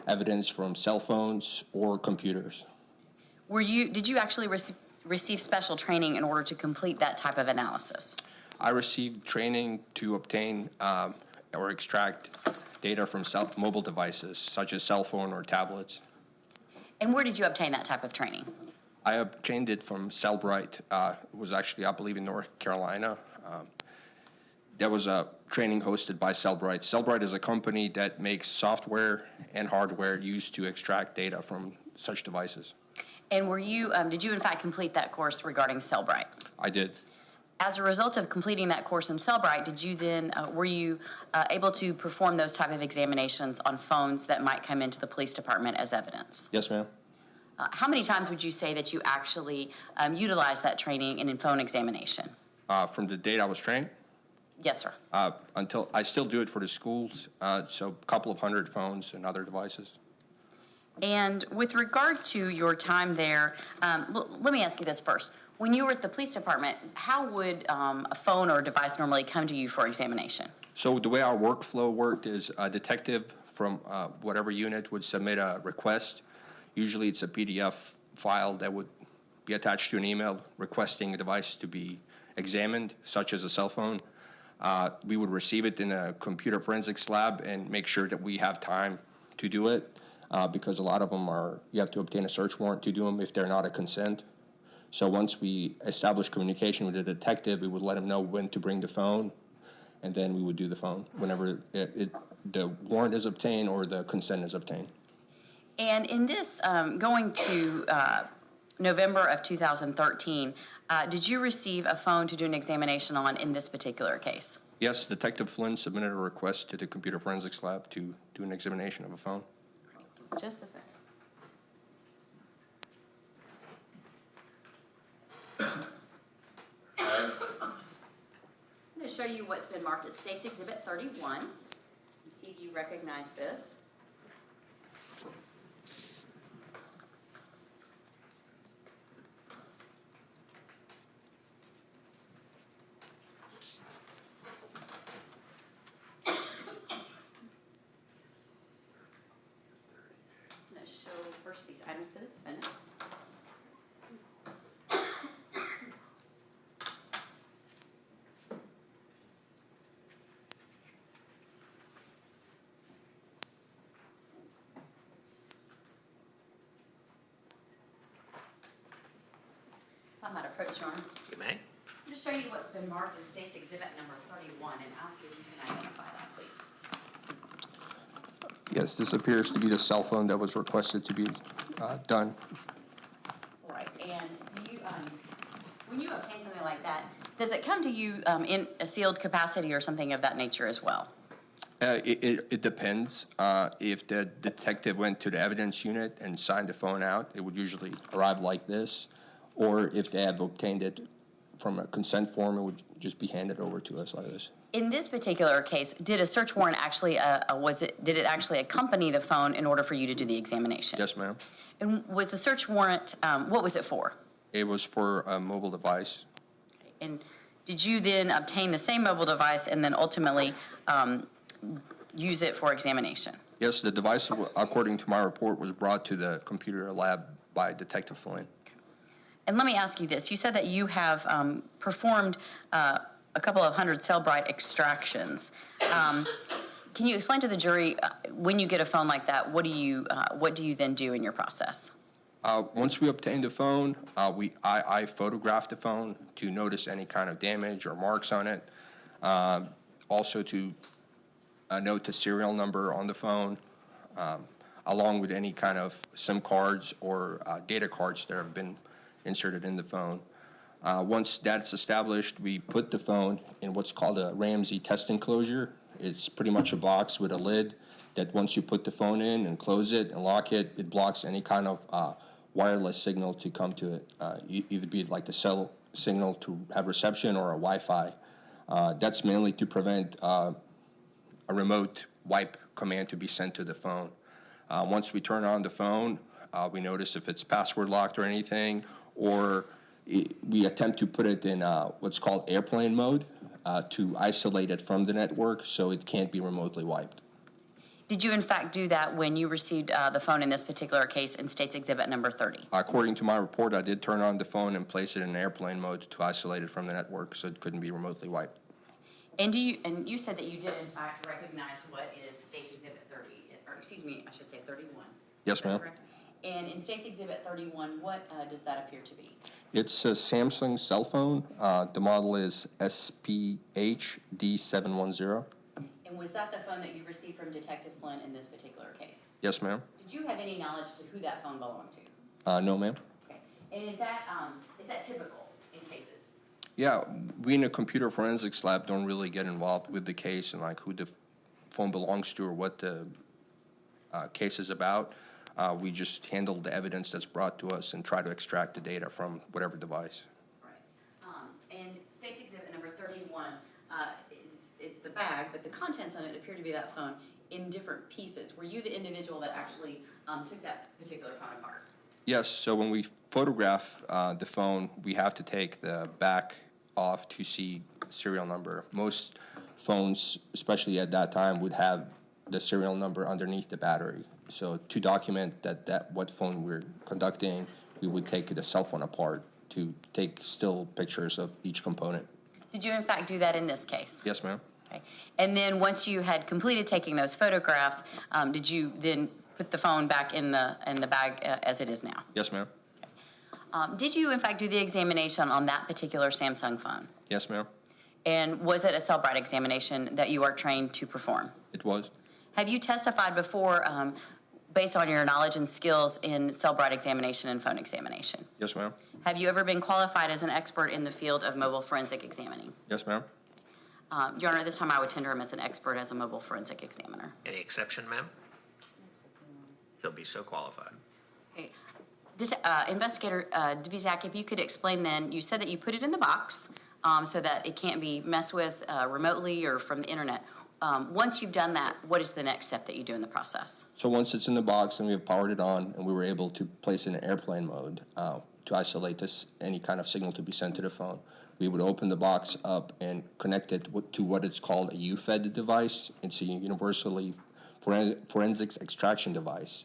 evidence from cell phones or computers. Did you actually receive special training in order to complete that type of analysis? I received training to obtain or extract data from mobile devices, such as cell phone or tablets. And where did you obtain that type of training? I obtained it from Cellbrite. It was actually, I believe, in North Carolina. There was a training hosted by Cellbrite. Cellbrite is a company that makes software and hardware used to extract data from such devices. And did you in fact complete that course regarding Cellbrite? I did. As a result of completing that course in Cellbrite, did you then, were you able to perform those type of examinations on phones that might come into the police department as evidence? Yes, ma'am. How many times would you say that you actually utilized that training in phone examination? From the date I was trained? Yes, sir. Until I still do it for the schools, so a couple of hundred phones and other devices. And with regard to your time there, let me ask you this first. When you were at the police department, how would a phone or a device normally come to you for examination? So the way our workflow worked is a detective from whatever unit would submit a request. Usually it's a PDF file that would be attached to an email requesting a device to be examined, such as a cell phone. We would receive it in a computer forensics lab and make sure that we have time to do it. Because a lot of them you have to obtain a search warrant to do them if they're not a consent. So once we establish communication with the detective, we would let him know when to bring the phone, and then we would do the phone whenever the warrant is obtained or the consent is obtained. And in this, going to November of 2013, did you receive a phone to do an examination on in this particular case? Yes, Detective Flynn submitted a request to the computer forensics lab to do an examination of a phone. Just a second. I'm going to show you what's been marked as State's Exhibit 31 and see if you recognize this. I'm going to show first these items to the defendant. I might approach you on. You may. I'm going to show you what's been marked as State's Exhibit number 31 and ask you if you can identify that, please. Yes, this appears to be the cell phone that was requested to be done. Right, and do you, when you obtain something like that, does it come to you in a sealed capacity or something of that nature as well? It depends. If the detective went to the evidence unit and signed the phone out, it would usually arrive like this. Or if they have obtained it from a consent form, it would just be handed over to us like this. In this particular case, did a search warrant actually, did it actually accompany the phone in order for you to do the examination? Yes, ma'am. And was the search warrant, what was it for? It was for a mobile device. And did you then obtain the same mobile device and then ultimately use it for examination? Yes, the device, according to my report, was brought to the computer lab by Detective Flynn. And let me ask you this. You said that you have performed a couple of hundred Cellbrite extractions. Can you explain to the jury, when you get a phone like that, what do you then do in your process? Once we obtain the phone, I photograph the phone to notice any kind of damage or marks on it. Also to note the serial number on the phone, along with any kind of SIM cards or data cards that have been inserted in the phone. Once that's established, we put the phone in what's called a Ramsey test enclosure. It's pretty much a box with a lid that once you put the phone in and close it and lock it, it blocks any kind of wireless signal to come to it, either be it like the cell signal to have reception or a Wi-Fi. That's mainly to prevent a remote wipe command to be sent to the phone. Once we turn on the phone, we notice if it's password locked or anything, or we attempt to put it in what's called airplane mode to isolate it from the network so it can't be remotely wiped. Did you in fact do that when you received the phone in this particular case in State's Exhibit number 30? According to my report, I did turn on the phone and place it in airplane mode to isolate it from the network so it couldn't be remotely wiped. And you said that you did in fact recognize what is State's Exhibit 30, or excuse me, I should say 31. Yes, ma'am. And in State's Exhibit 31, what does that appear to be? It's a Samsung cell phone. The model is SPH-D710. And was that the phone that you received from Detective Flynn in this particular case? Yes, ma'am. Did you have any knowledge to who that phone belonged to? No, ma'am. Okay. And is that typical in cases? Yeah, we in the computer forensics lab don't really get involved with the case and like who the phone belongs to or what the case is about. We just handle the evidence that's brought to us and try to extract the data from whatever device. Right. And State's Exhibit number 31 is the bag, but the contents on it appear to be that phone in different pieces. Were you the individual that actually took that particular phone apart? Yes, so when we photograph the phone, we have to take the back off to see serial number. Most phones, especially at that time, would have the serial number underneath the battery. So to document that what phone we're conducting, we would take the cell phone apart to take still pictures of each component. Did you in fact do that in this case? Yes, ma'am. Okay. And then once you had completed taking those photographs, did you then put the phone back in the bag as it is now? Yes, ma'am. Did you in fact do the examination on that particular Samsung phone? Yes, ma'am. And was it a Cellbrite examination that you are trained to perform? It was. Have you testified before based on your knowledge and skills in Cellbrite examination and phone examination? Yes, ma'am. Have you ever been qualified as an expert in the field of mobile forensic examining? Yes, ma'am. Your Honor, this time I would tender him as an expert as a mobile forensic examiner. Any exception, ma'am? He'll be so qualified. Okay. Investigator Dvorak, if you could explain then, you said that you put it in the box so that it can't be messed with remotely or from the internet. Once you've done that, what is the next step that you do in the process? So once it's in the box and we have powered it on and we were able to place it in airplane mode to isolate any kind of signal to be sent to the phone, we would open the box up and connect it to what is called a UFED device. It's a universally forensics extraction device.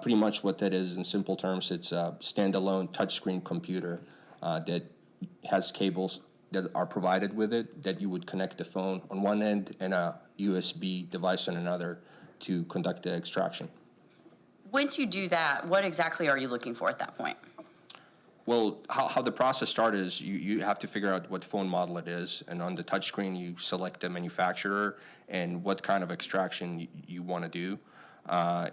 Pretty much what that is in simple terms, it's a standalone touchscreen computer that has cables that are provided with it that you would connect the phone on one end and a USB device on another to conduct the extraction. Once you do that, what exactly are you looking for at that point? Well, how the process started is you have to figure out what phone model it is, and on the touchscreen you select the manufacturer and what kind of extraction you want to do.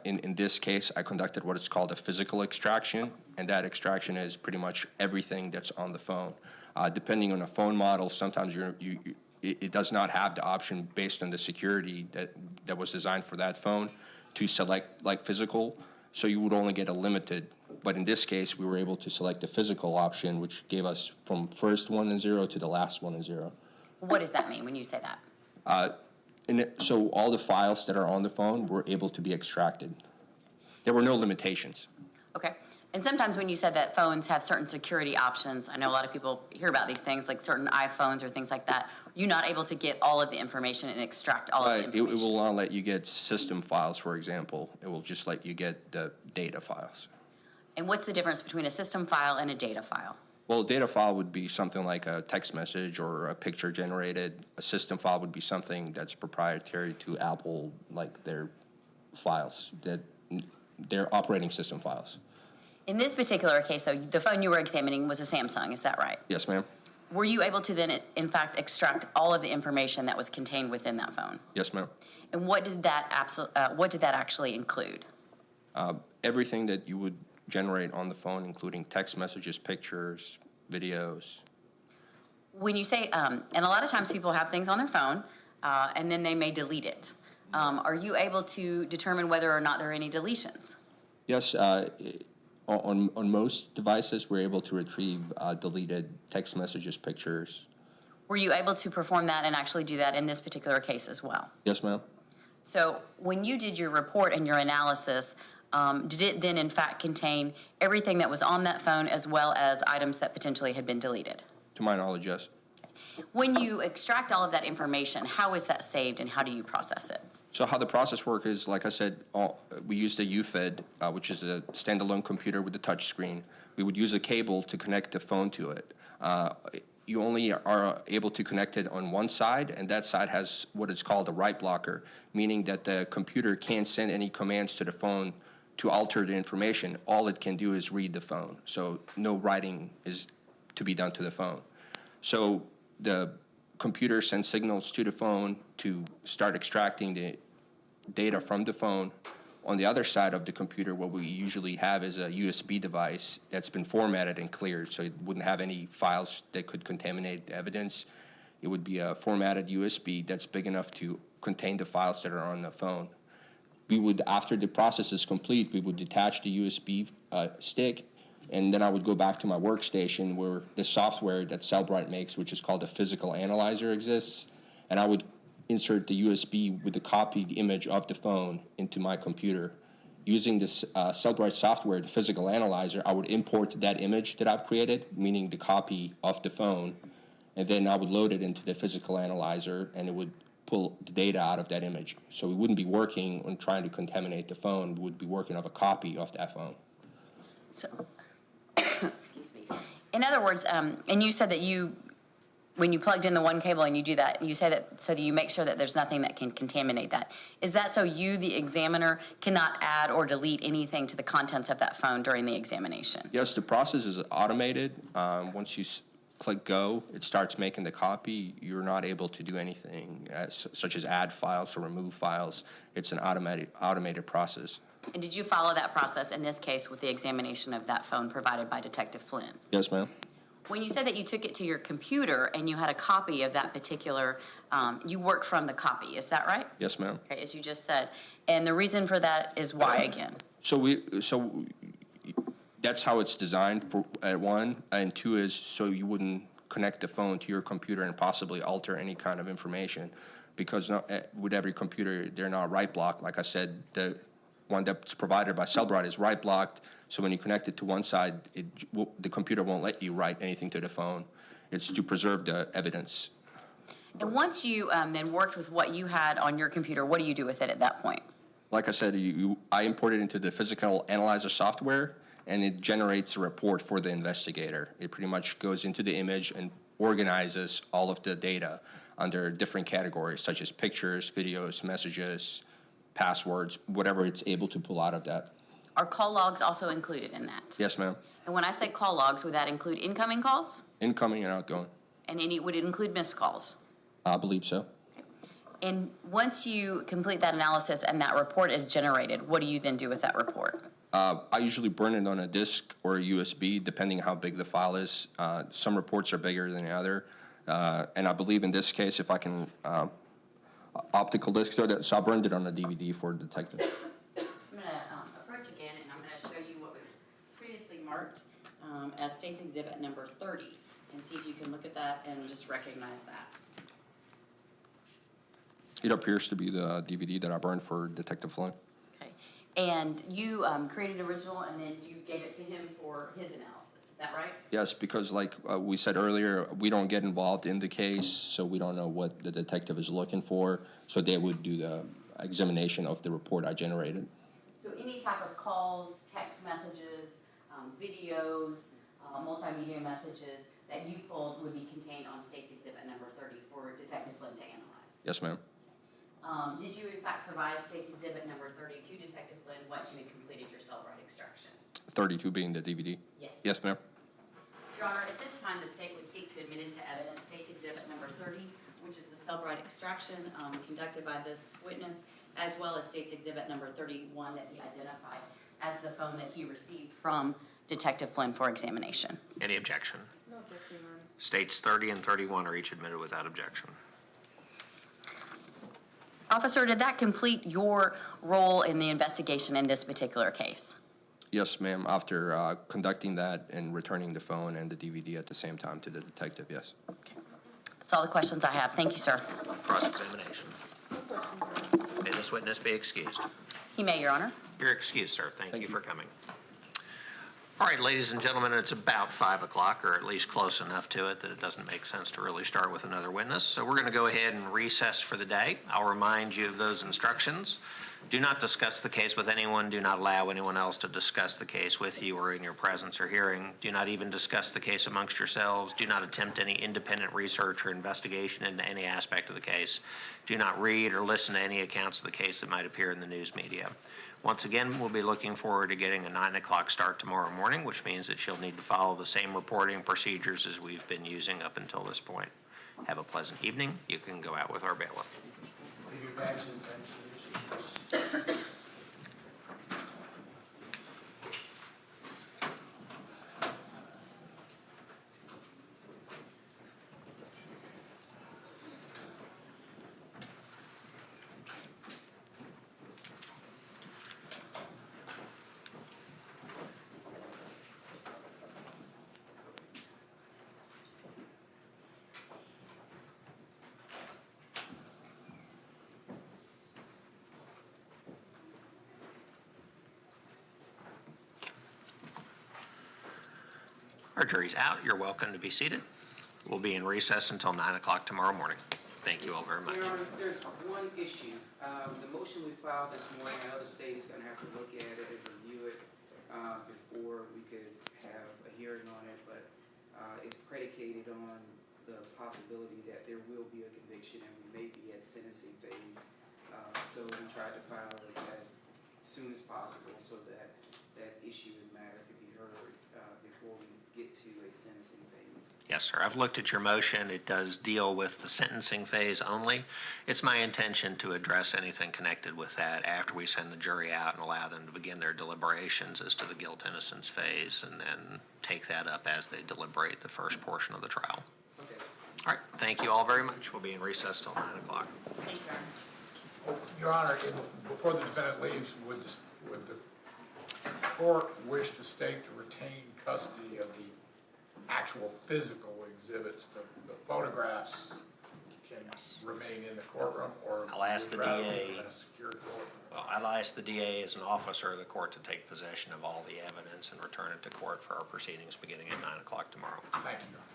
In this case, I conducted what is called a physical extraction, and that extraction is pretty much everything that's on the phone. Depending on a phone model, sometimes it does not have the option based on the security that was designed for that phone to select like physical, so you would only get a limited. But in this case, we were able to select the physical option, which gave us from first 1 and 0 to the last 1 and 0. What does that mean when you say that? So all the files that are on the phone were able to be extracted. There were no limitations. Okay. And sometimes when you said that phones have certain security options, I know a lot of people hear about these things, like certain iPhones or things like that. You're not able to get all of the information and extract all of the information. It will not let you get system files, for example. It will just let you get the data files. And what's the difference between a system file and a data file? Well, a data file would be something like a text message or a picture generated. A system file would be something that's proprietary to Apple, like their files, their operating system files. In this particular case, though, the phone you were examining was a Samsung, is that right? Yes, ma'am. Were you able to then, in fact, extract all of the information that was contained within that phone? Yes, ma'am. And what did that actually include? Everything that you would generate on the phone, including text messages, pictures, videos, When you say, and a lot of times people have things on their phone, and then they may delete it. Are you able to determine whether or not there are any deletions? Yes, on most devices, we're able to retrieve deleted text messages, pictures. Were you able to perform that and actually do that in this particular case as well? Yes, ma'am. So when you did your report and your analysis, did it then in fact contain everything that was on that phone as well as items that potentially had been deleted? To my knowledge, yes. When you extract all of that information, how is that saved and how do you process it? So how the process works is, like I said, we use the UFED, which is a standalone computer with a touch screen. We would use a cable to connect the phone to it. You only are able to connect it on one side, and that side has what is called a write blocker, meaning that the computer can't send any commands to the phone to alter the information. All it can do is read the phone. So no writing is to be done to the phone. So the computer sends signals to the phone to start extracting the data from the phone. On the other side of the computer, what we usually have is a USB device that's been formatted and cleared, so it wouldn't have any files that could contaminate the evidence. It would be a formatted USB that's big enough to contain the files that are on the phone. We would, after the process is complete, we would detach the USB stick, and then I would go back to my workstation where the software that Cellbrite makes, which is called a physical analyzer, exists, and I would insert the USB with the copied image of the phone into my computer. Using this Cellbrite software, the physical analyzer, I would import that image that I've created, meaning the copy of the phone, and then I would load it into the physical analyzer, and it would pull the data out of that image. So we wouldn't be working on trying to contaminate the phone. We would be working on a copy of that phone. So, excuse me. In other words, and you said that when you plugged in the one cable and you do that, you say that so that you make sure that there's nothing that can contaminate that. Is that so you, the examiner, cannot add or delete anything to the contents of that phone during the examination? Yes, the process is automated. Once you click go, it starts making the copy. You're not able to do anything such as add files or remove files. It's an automated process. And did you follow that process in this case with the examination of that phone provided by Detective Flynn? Yes, ma'am. When you said that you took it to your computer and you had a copy of that particular, you worked from the copy, is that right? Yes, ma'am. Okay, as you just said. And the reason for that is why again? So that's how it's designed for one, and two is so you wouldn't connect the phone to your computer and possibly alter any kind of information, because with every computer they're not write blocked. Like I said, the one that's provided by Cellbrite is write blocked. So when you connect it to one side, the computer won't let you write anything to the phone. It's to preserve the evidence. And once you then worked with what you had on your computer, what do you do with it at that point? Like I said, I import it into the physical analyzer software, and it generates a report for the investigator. It pretty much goes into the image and organizes all of the data under different categories, such as pictures, videos, messages, passwords, whatever it's able to pull out of that. Are call logs also included in that? Yes, ma'am. And when I say call logs, would that include incoming calls? Incoming and outgoing. And would it include missed calls? I believe so. And once you complete that analysis and that report is generated, what do you then do with that report? I usually burn it on a disk or a USB, depending how big the file is. Some reports are bigger than the other. And I believe in this case, if I can, optical disk, so I burned it on a DVD for a detective. I'm going to approach again, and I'm going to show you what was previously marked as State's Exhibit number 30, and see if you can look at that and just recognize that. It appears to be the DVD that I burned for Detective Flynn. Okay. And you created an original, and then you gave it to him for his analysis. Is that right? Yes, because like we said earlier, we don't get involved in the case, so we don't know what the detective is looking for. So they would do the examination of the report I generated. So any type of calls, text messages, videos, multimedia messages that you pulled would be contained on State's Exhibit number 30 for Detective Flynn to analyze. Yes, ma'am. Did you in fact provide State's Exhibit number 30 to Detective Flynn once you had completed your Cellbrite extraction? 32 being the DVD? Yes. Yes, ma'am. Your Honor, at this time, the state would seek to admit into evidence State's Exhibit number 30, which is the Cellbrite extraction conducted by this witness, as well as State's Exhibit number 31 that he identified as the phone that he received from Detective Flynn for examination. Any objection? No States 30 and 31 are each admitted without objection. Officer, did that complete your role in the investigation in this particular case? Yes, ma'am. After conducting that and returning the phone and the DVD at the same time to the detective, yes. Okay. That's all the questions I have. Thank you, sir. Cross-examination. May this witness be excused. He may, Your Honor. You're excused, sir. Thank you for coming. All right, ladies and gentlemen, it's about 5 o'clock, or at least close enough to it that it doesn't make sense to really start with another witness. So we're going to go ahead and recess for the day. I'll remind you of those instructions. Do not discuss the case with anyone. Do not allow anyone else to discuss the case with you or in your presence or hearing. Do not even discuss the case amongst yourselves. Do not attempt any independent research or investigation into any aspect of the case. Do not read or listen to any accounts of the case that might appear in the news media. Once again, we'll be looking forward to getting a 9 o'clock start tomorrow morning, which means that you'll need to follow the same reporting procedures as we've been using up until this point. Have a pleasant evening. You can go out with our bailiff. Our jury's out. You're welcome to be seated. We'll be in recess until 9 o'clock tomorrow morning. Thank you all very much. Your Honor, there's one issue. The motion we filed this morning, I know the state is going to have to look at it and review it before we could have a hearing on it, but it's predicated on the possibility that there will be a conviction and we may be at sentencing phase. So we tried to file it as soon as possible so that that issue and matter could be heard before we get to a sentencing phase. Yes, sir. I've looked at your motion. It does deal with the sentencing phase only. It's my intention to address anything connected with that after we send the jury out and allow them to begin their deliberations as to the guilt-innocence phase, and then take that up as they deliberate the first portion of the trial. Okay. All right. Thank you all very much. We'll be in recess till 9 o'clock. Thank you, Your Honor. Your Honor, before the defendant leaves, would the court wish the state to retain custody of the actual physical exhibits, the photographs can remain in the courtroom, or I'll ask the would rather DA. be in a secured courtroom? Well, I'll ask the DA as an officer of the court to take possession of all the evidence and return it to court for our proceedings beginning at 9 o'clock tomorrow. Thank you, Your Honor.